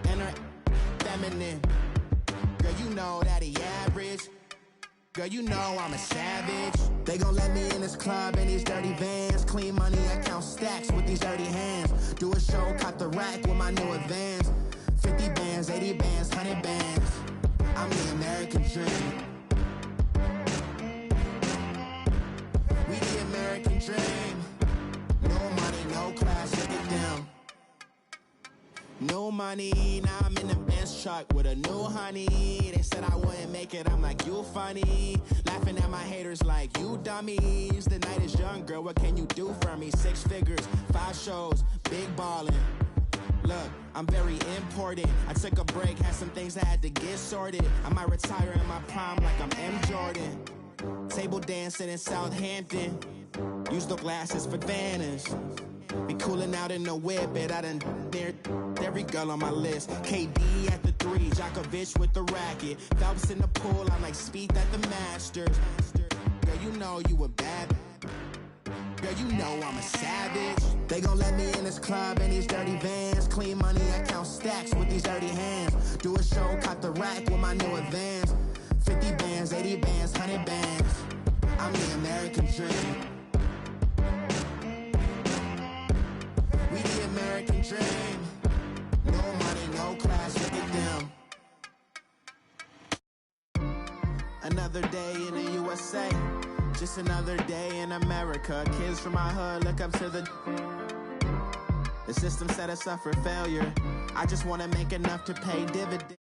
and her feminine. Girl, you know that he average. Girl, you know I'm a savage. They gon' let me in this club in these dirty vans. Clean money, I count stacks with these dirty hands. Do a show, caught the rack with my new advance. 50 bands, 80 bands, 100 bands. I'm the American dream. We the American dream. No money, no class, look at them. No money, now I'm in the Benz truck with a new honey. They said I wouldn't make it, I'm like, you funny. Laughing at my haters like, you dummies. The night is young, girl, what can you do for me? 6 figures, 5 shows, big ballin'. Look, I'm very important. I took a break, had some things I had to get sorted. I might retire in my prime like I'm M. Jordan. Table dancing in Southampton. Use the glasses for Vannas. Be cooling out in the whip, but I done there every girl on my list. KD at the 3, Djokovic with the racket. Phelps in the pool, I'm like Speed at the Masters. Girl, you know you a bad. Girl, you know I'm a savage. They gon' let me in this club in these dirty vans. Clean money, I count stacks with these dirty hands. Do a show, cop the rack with my new advance. 50 bands, 80 bands, 100 bands. I'm the American dream. We the American dream. No money, no class, look at them. Another day in the USA. Just another day in America. Kids from my hood look up to the system said us up for failure. I just wanna make enough to pay dividends.